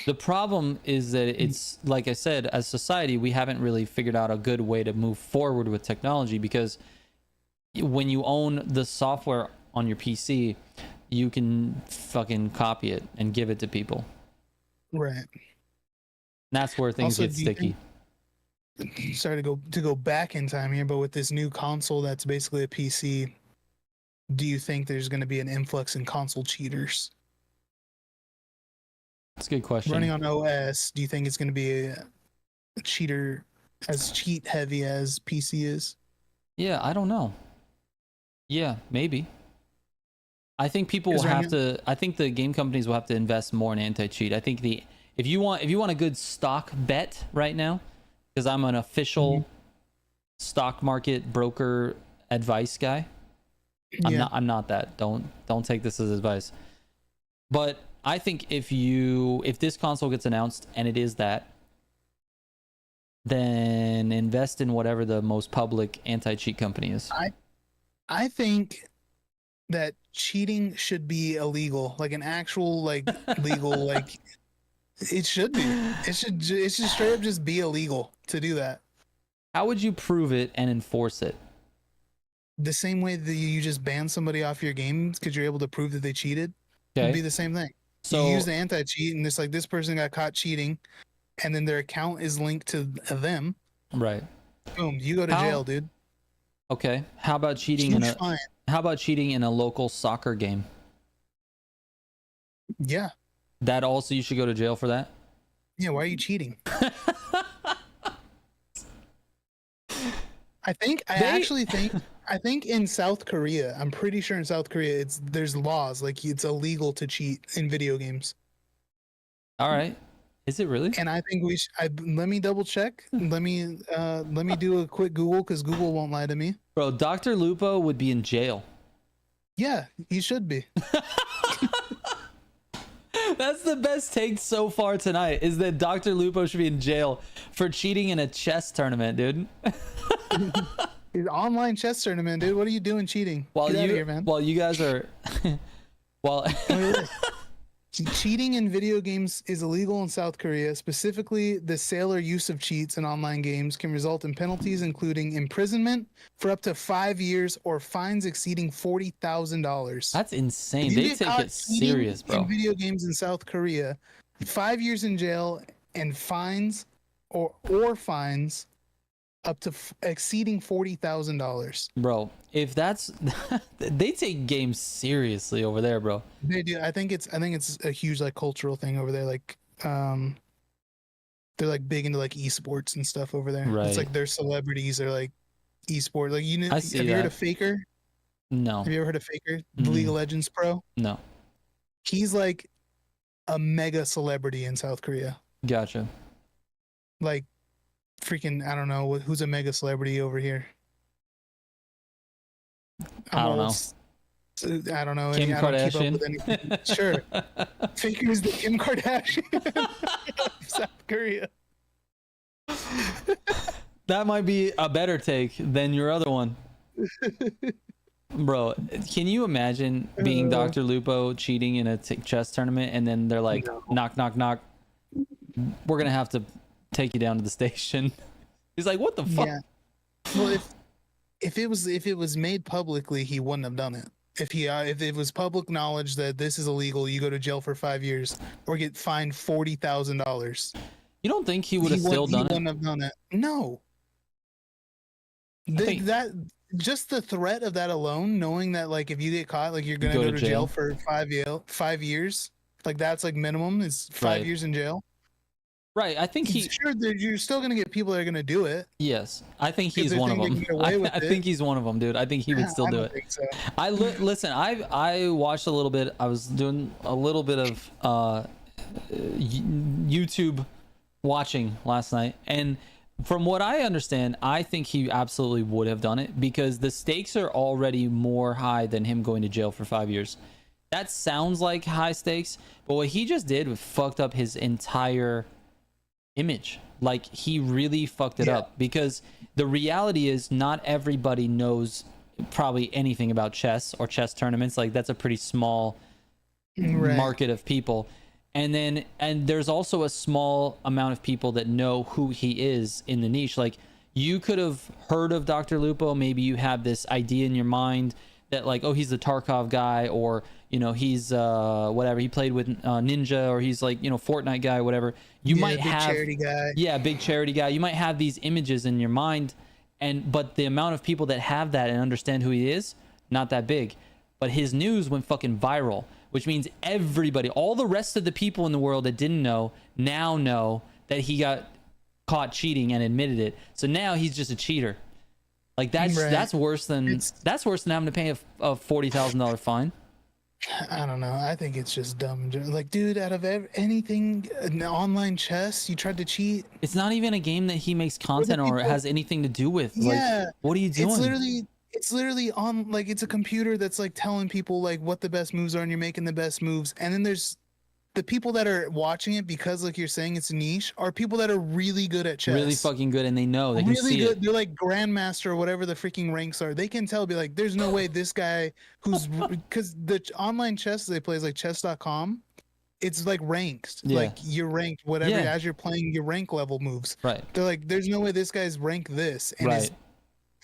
The problem is that it's like I said, as society, we haven't really figured out a good way to move forward with technology, because when you own the software on your PC, you can fucking copy it and give it to people. Right. And that's where things Also, get sticky. Sorry to go back in time here, but with this new console that's basically a PC, do you think there's going to be an influx in console cheaters? That's a good question. Running on OS, do you think it's going to be a cheater as cheat heavy as PC is? Yeah, I don't know. Yeah, maybe. I think people will have to. I think the game companies will have to invest more in anti-cheat. I think if you want a good stock bet right now, because I'm an official stock market broker advice guy. I'm not that. Don't take this as advice. But I think if this console gets announced and it is that, then invest in whatever the most public anti-cheat company is. I think that cheating should be illegal, like an actual like legal like it should be. It should straight up just be illegal to do that. How would you prove it and enforce it? The same way that you just ban somebody off your games because you're able to prove that they cheated. Okay. It'd be the same thing. So you use the anti-cheat and it's like this person got caught cheating and then their account is linked to them. Right. Boom, you go to How- jail, dude. Okay. How about cheating in Huge a fine. How about cheating in a local soccer game? Yeah. That also you should go to jail for that. Yeah, why are you cheating? I think in South Korea, I'm pretty sure in South Korea there's laws like it's illegal to cheat in video games. All right. Is it really? And I think let me double check. Let me do a quick Google because Google won't lie to me. Bro, Dr. Lupo would be in jail. Yeah, he should be. That's the best take so far tonight, is that Dr. Lupo should be in jail for cheating in a chess tournament, dude. He's online chess tournament, dude. What are you doing cheating? Get out of here, man. While you guys are while Cheating in video games is illegal in South Korea. Specifically, the sale or use of cheats in online games can result in penalties including imprisonment for up to 5 years or fines exceeding $40,000. That's insane. They take it serious, bro. In video games in South Korea, 5 years in jail and fines or fines up to exceeding $40,000. Bro, if that's they take games seriously over there, bro. They do. I think it's a huge like cultural thing over there. Like, they're like big into like esports and stuff over there. Right. It's like their celebrities are like esport. Like, you know, I see have you heard that. of Faker? No. Have you ever heard of Faker, the League of Legends pro? No. He's like a mega celebrity in South Korea. Gotcha. Like, freaking, I don't know who's a mega celebrity over here. I don't know. I don't know. Kim I don't keep up Kardashian. with anything. Sure. Faker is the Kim Kardashian of South Korea. That might be a better take than your other one. Bro, can you imagine being Dr. Lupo cheating in a chess tournament and then they're like, No. knock, knock, knock. We're going to have to take you down to the station. He's like, what the fuck? Yeah. Well, if it was made publicly, he wouldn't have done it. If it was public knowledge that this is illegal, you go to jail for 5 years or get fined $40,000. You don't think he would have still done He it? wouldn't have done it. No. think- That just the threat of that alone, knowing that like if you get caught, like you're gonna go to jail for 5 years, like that's like minimum is 5 Right. years in jail. Right. I think Sure, you're still gonna get people that are gonna do it. yes, I think Because he's they one of think they them. can get away with I it. think he's one of them, dude. I think he would still I do don't it. think so. Listen. I watched a little bit. I was doing a little bit of YouTube watching last night, and from what I understand, I think he absolutely would have done it because the stakes are already more high than him going to jail for 5 years. That sounds like high stakes, but what he just did was fucked up his entire image. Like, he really fucked it up because the reality is not everybody knows probably anything about chess or chess tournaments. Like, that's a pretty small market of people. And there's also a small amount of people that know who he is in the niche. Like, you could have heard of Dr. Lupo. Maybe you have this idea in your mind that like, oh, he's the Tarkov guy, or, you know, he's whatever, he played with Ninja, or he's like, you know, Fortnite guy, whatever. You might big have charity guy. Yeah, big charity guy. You might have these images in your mind, but the amount of people that have that and understand who he is, not that big. But his news went fucking viral, which means everybody, all the rest of the people in the world that didn't know, now know that he got caught cheating and admitted it. So now he's just a cheater. Like, that's worse than having to pay a $40,000 fine. I don't know. I think it's just dumb. Like, dude, out of anything, online chess, you tried to cheat. It's not even a game that he makes content or has anything to do with. Yeah. Like, what are you doing? It's literally on, like, it's a computer that's like telling people like what the best moves are, and you're making the best moves. And then there's the people that are watching it because, like you're saying, it's a niche, are people that are really good at chess. Really fucking good, and they know they can really see good. it. They're like grandmaster or whatever the freaking ranks are. They can tell, be like, there's no way this guy who's because the online chess they play is like chess.com. It's like ranked. Yeah. Like, you're ranked whatever Yeah. as you're playing your rank level moves. Right. They're like, there's no way this guy's ranked this and is Right.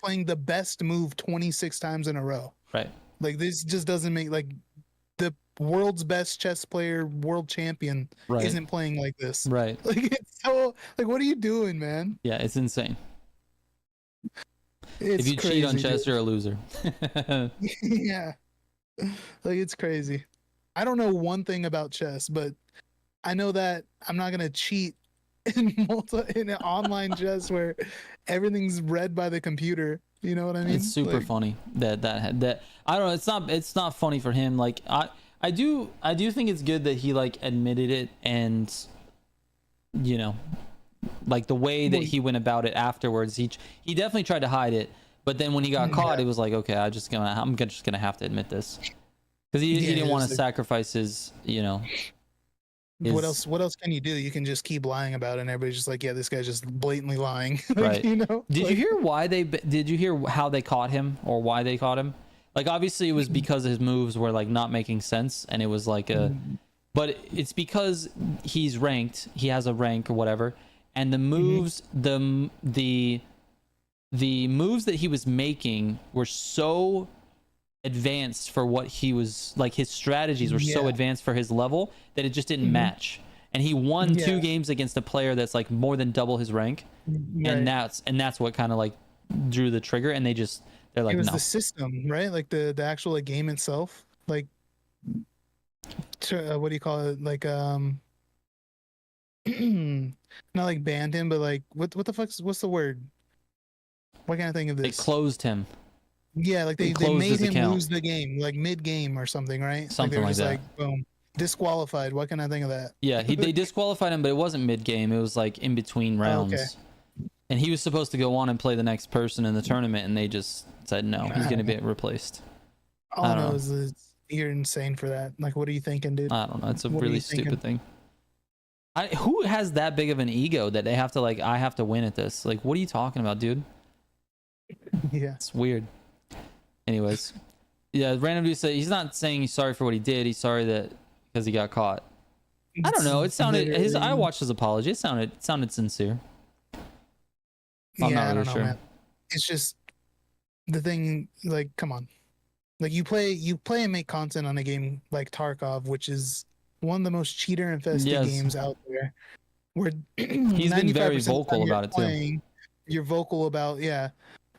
playing the best move 26 times in a row. Right. Like, this just doesn't make, like, the world's best chess player, world champion, Right. isn't playing like this. Right. Like, it's so, like, what are you doing, man? Yeah, it's insane. It's If you crazy, cheat on chess, dude. you're a loser. Yeah, like it's crazy. I don't know one thing about chess, but I know that I'm not gonna cheat in an online chess where everything's read by the computer. You know what I It's mean? super Like, funny that I don't know. It's not funny for him. Like I do think it's good that he like admitted it, and you know, like the way that well, he went about it afterwards. He definitely tried to hide it, but then when he got caught, yeah, it was like, okay, I'm just gonna have to admit this, because he yeah. didn't It want was to like, sacrifice his, you know, what his else? What else can you do? You can just keep lying about it, and everybody's just like, yeah, this guy's just blatantly lying. Like, right. you know? Did you Like, hear did you hear how they caught him, or why they caught him? Like obviously it was because his moves were like not making sense, and it was like a, but it's because he's ranked, he has a rank or whatever, and the moves, the moves that he was making were so advanced for what he was like, his strategies were so Yeah. advanced for his level that it just didn't match, and he won Yeah. 2 games against a player that's like more than double his rank, Right. and that's what kind of like drew the trigger, and they're like, It was no. the system, right? Like the actual like, game itself. Like, what do you call it? Like, not like banned him, but like, what the fuck's what's the word? What kind of thing of They this? closed him. Yeah, like they closed made his him account. lose the game, like mid game or something, right? Something like like they were that. just like, boom, disqualified. What can I think of that? Yeah, they disqualified him, but it wasn't mid game. It was like in between rounds. okay. And he was supposed to go on and play the next person in the tournament, and they just said no, he's going to be replaced. All I I don't know know. is you're insane for that. Like, what are you thinking, dude? I don't know. It's a What are really you thinking? stupid thing. Who has that big of an ego that they have to like, I have to win at this? Like, what are you talking about, dude? Yeah. It's weird. Anyways, yeah, random dude said he's not saying he's sorry for what he did. He's sorry that because he got caught. I don't know. It sounded I watched his apology. It sounded sincere. I'm yeah, not I really don't know, sure. man. It's just the thing. Like, come on. Like you play and make content on a game like Tarkov, which is one of the most cheater infested Yes. games out there. Where He's been very 95% of the vocal time you're about it too. playing, you're vocal about, yeah,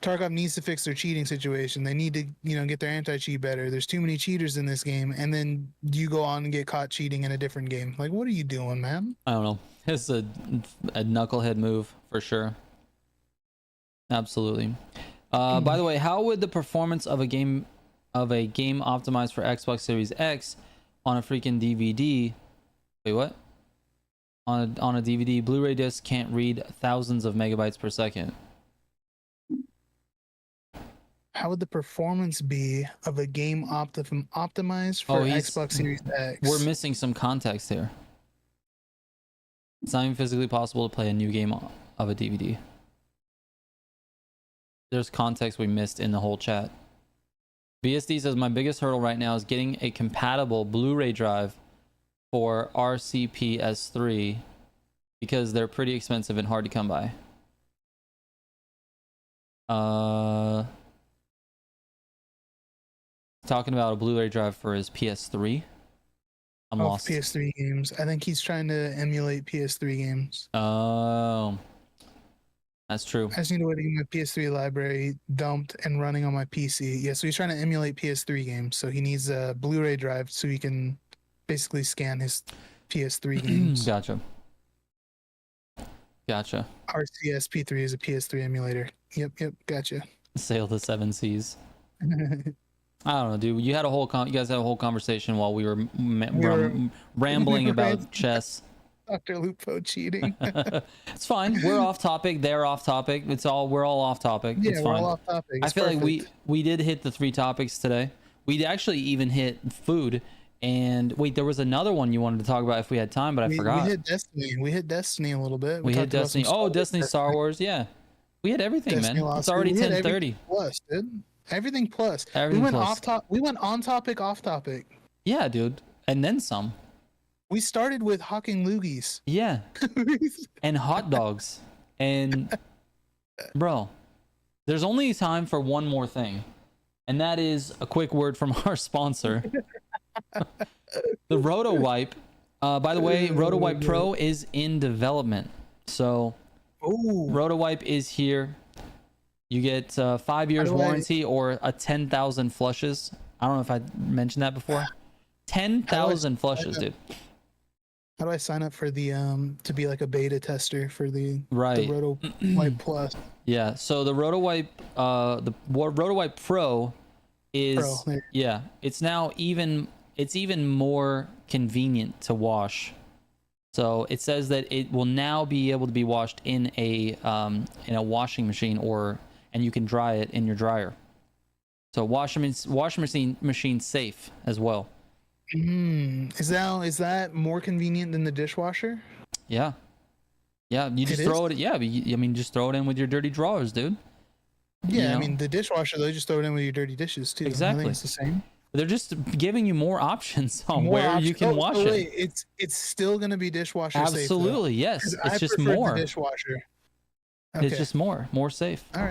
Tarkov needs to fix their cheating situation. They need to, get their anti-cheat better. There's too many cheaters in this game, and then you go on and get caught cheating in a different game. Like, what are you doing, man? I don't know. It's a knucklehead move for sure. Absolutely. By the way, how would the performance of a game optimized for Xbox Series X on a freaking DVD? Wait, what? On a DVD, Blu-ray disc can't read thousands of megabytes per second. How would the performance be of a game optimized for Xbox Series X? We're missing some context here. It's not even physically possible to play a new game of a DVD. There's context we missed in the whole chat. BSD says, my biggest hurdle right now is getting a compatible Blu-ray drive for RCPS3 because they're pretty expensive and hard to come by. Talking about a Blu-ray drive for his PS3. I'm lost. PS3 games. I think he's trying to emulate PS3 games. Oh, that's true. I just need to wait to get my PS3 library dumped and running on my PC. Yeah, so he's trying to emulate PS3 games. So he needs a Blu-ray drive so he can basically scan his PS3 games. Gotcha. RCSP3 is a PS3 emulator. Yep, gotcha. Sail the 7 seas. I don't know, dude. You guys had a whole conversation while we were rambling about chess. Dr. Lupo cheating. It's fine. We're off topic. They're off topic. We're all off topic. Yeah, it's we're fine. all off topic. I feel like we did hit the 3 topics today. We actually even hit food. And wait, there was another one you wanted to talk about if we had time, but I forgot. We hit Destiny. We hit Destiny a little bit. We hit Destiny. Oh, Destiny, Star Wars. Yeah, we hit everything, Destiny man. It's already 10:30. Plus, dude. Everything plus. Everything we went plus. We went on topic, off topic. Yeah, dude, and then some. We started with hawking loogies. Yeah, and hot dogs, and bro, there's only time for one more thing, and that is a quick word from our sponsor, the Roto Wipe. By the way, Roto Wipe Pro is in development, so Roto Wipe is here. You get 5 years warranty or a 10,000 flushes. I don't know if I mentioned that before. 10,000 flushes, dude. How do I sign up for the to be like a beta tester for the Right. Roto Wipe Plus? Yeah. So the RotoWipe, the RotoWipe Pro is yeah. It's now even more convenient to wash. So it says that it will now be able to be washed in a washing machine and you can dry it in your dryer. So washing machine safe as well. Is that more convenient than the dishwasher? Yeah. Yeah, you just throw it. Yeah, I mean, just throw it in with your dirty drawers, dude. Yeah, You know? I mean the dishwasher, they just throw it in with your dirty dishes too. Exactly. I think it's the same. They're just giving you more options on where you can wash it. It's still gonna be dishwasher safe. Absolutely, yes. It's just prefer more. The dishwasher. Okay. It's just more safe. All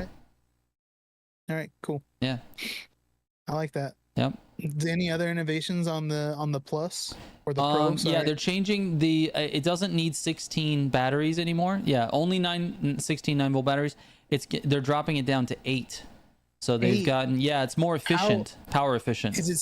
right, cool. Yeah. I like that. Yep. Any other innovations on the Plus or the Pro? Yeah, they're changing the. It doesn't need 16 batteries anymore. Yeah, only 16 9-volt batteries. They're dropping it down to 8. So they've gotten it's more efficient, power efficient. Is it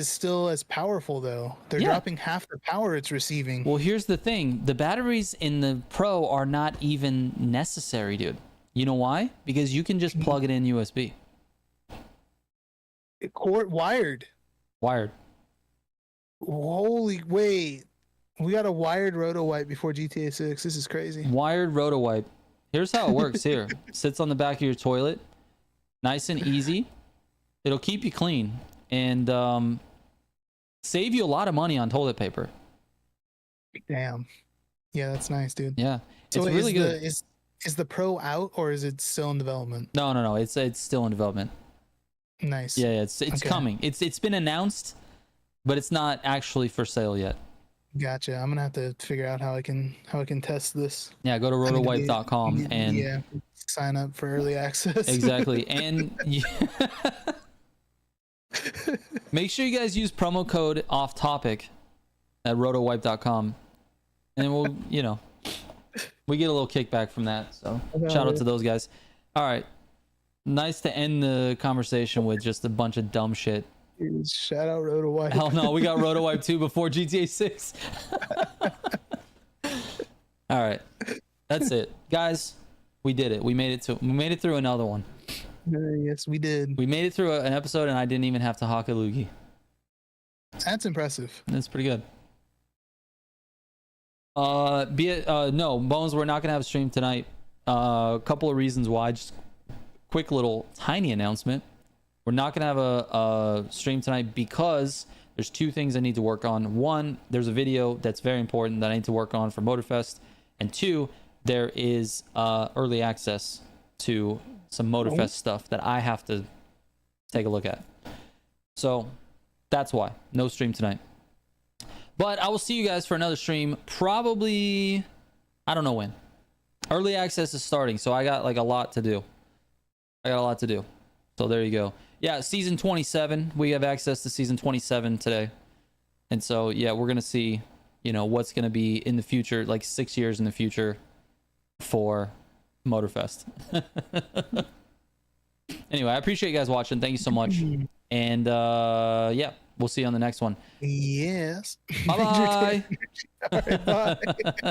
still as powerful though? They're dropping half the power it's receiving. Well, here's the thing: the batteries in the Pro are not even necessary, dude. You know why? Because you can just plug it in USB. Wired. Holy wait. We got a wired RotoWipe before GTA 6. This is crazy. Wired RotoWipe. Here's how it works here. Sits on the back of your toilet. Nice and easy. It'll keep you clean and save you a lot of money on toilet paper. Damn. Yeah, that's nice, dude. Yeah. So it's really good. Is the Pro out or is it still in development? No. It's still in development. Nice. Yeah, it's coming. It's been announced, but it's not actually for sale yet. Gotcha. I'm gonna have to figure out how I can test this. Yeah, go to rotowipe.com and sign up for early access. Exactly. And make sure you guys use promo code off topic at rotowipe.com and we'll we get a little kickback from that. So shout out to those guys. All right. Nice to end the conversation with just a bunch of dumb shit. Shout out RotoWipe. Hell no, we got RotoWipe 2 before GTA 6. All right. That's it. Guys, we did it. We made it through another one. Yes, we did. We made it through an episode and I didn't even have to hawk a loogie. That's impressive. That's pretty good. No, Bones, we're not gonna have a stream tonight. A couple of reasons why. Just quick little tiny announcement. We're not gonna have a stream tonight because there's two things I need to work on. One, there's a video that's very important that I need to work on for Motorfest, and two, there is early access to some Motorfest stuff that I have to take a look at. So that's why no stream tonight. But I will see you guys for another stream, probably, I don't know when. Early access is starting, so I got like a lot to do. So there you go. Yeah, season 27. We have access to season 27 today. And so, yeah, we're going to see, what's going to be in the future, like 6 years in the future for Motorfest. Anyway, I appreciate you guys watching. Thank you so much. And yeah, we'll see you on the next one. Yes. Bye-bye. All right, bye.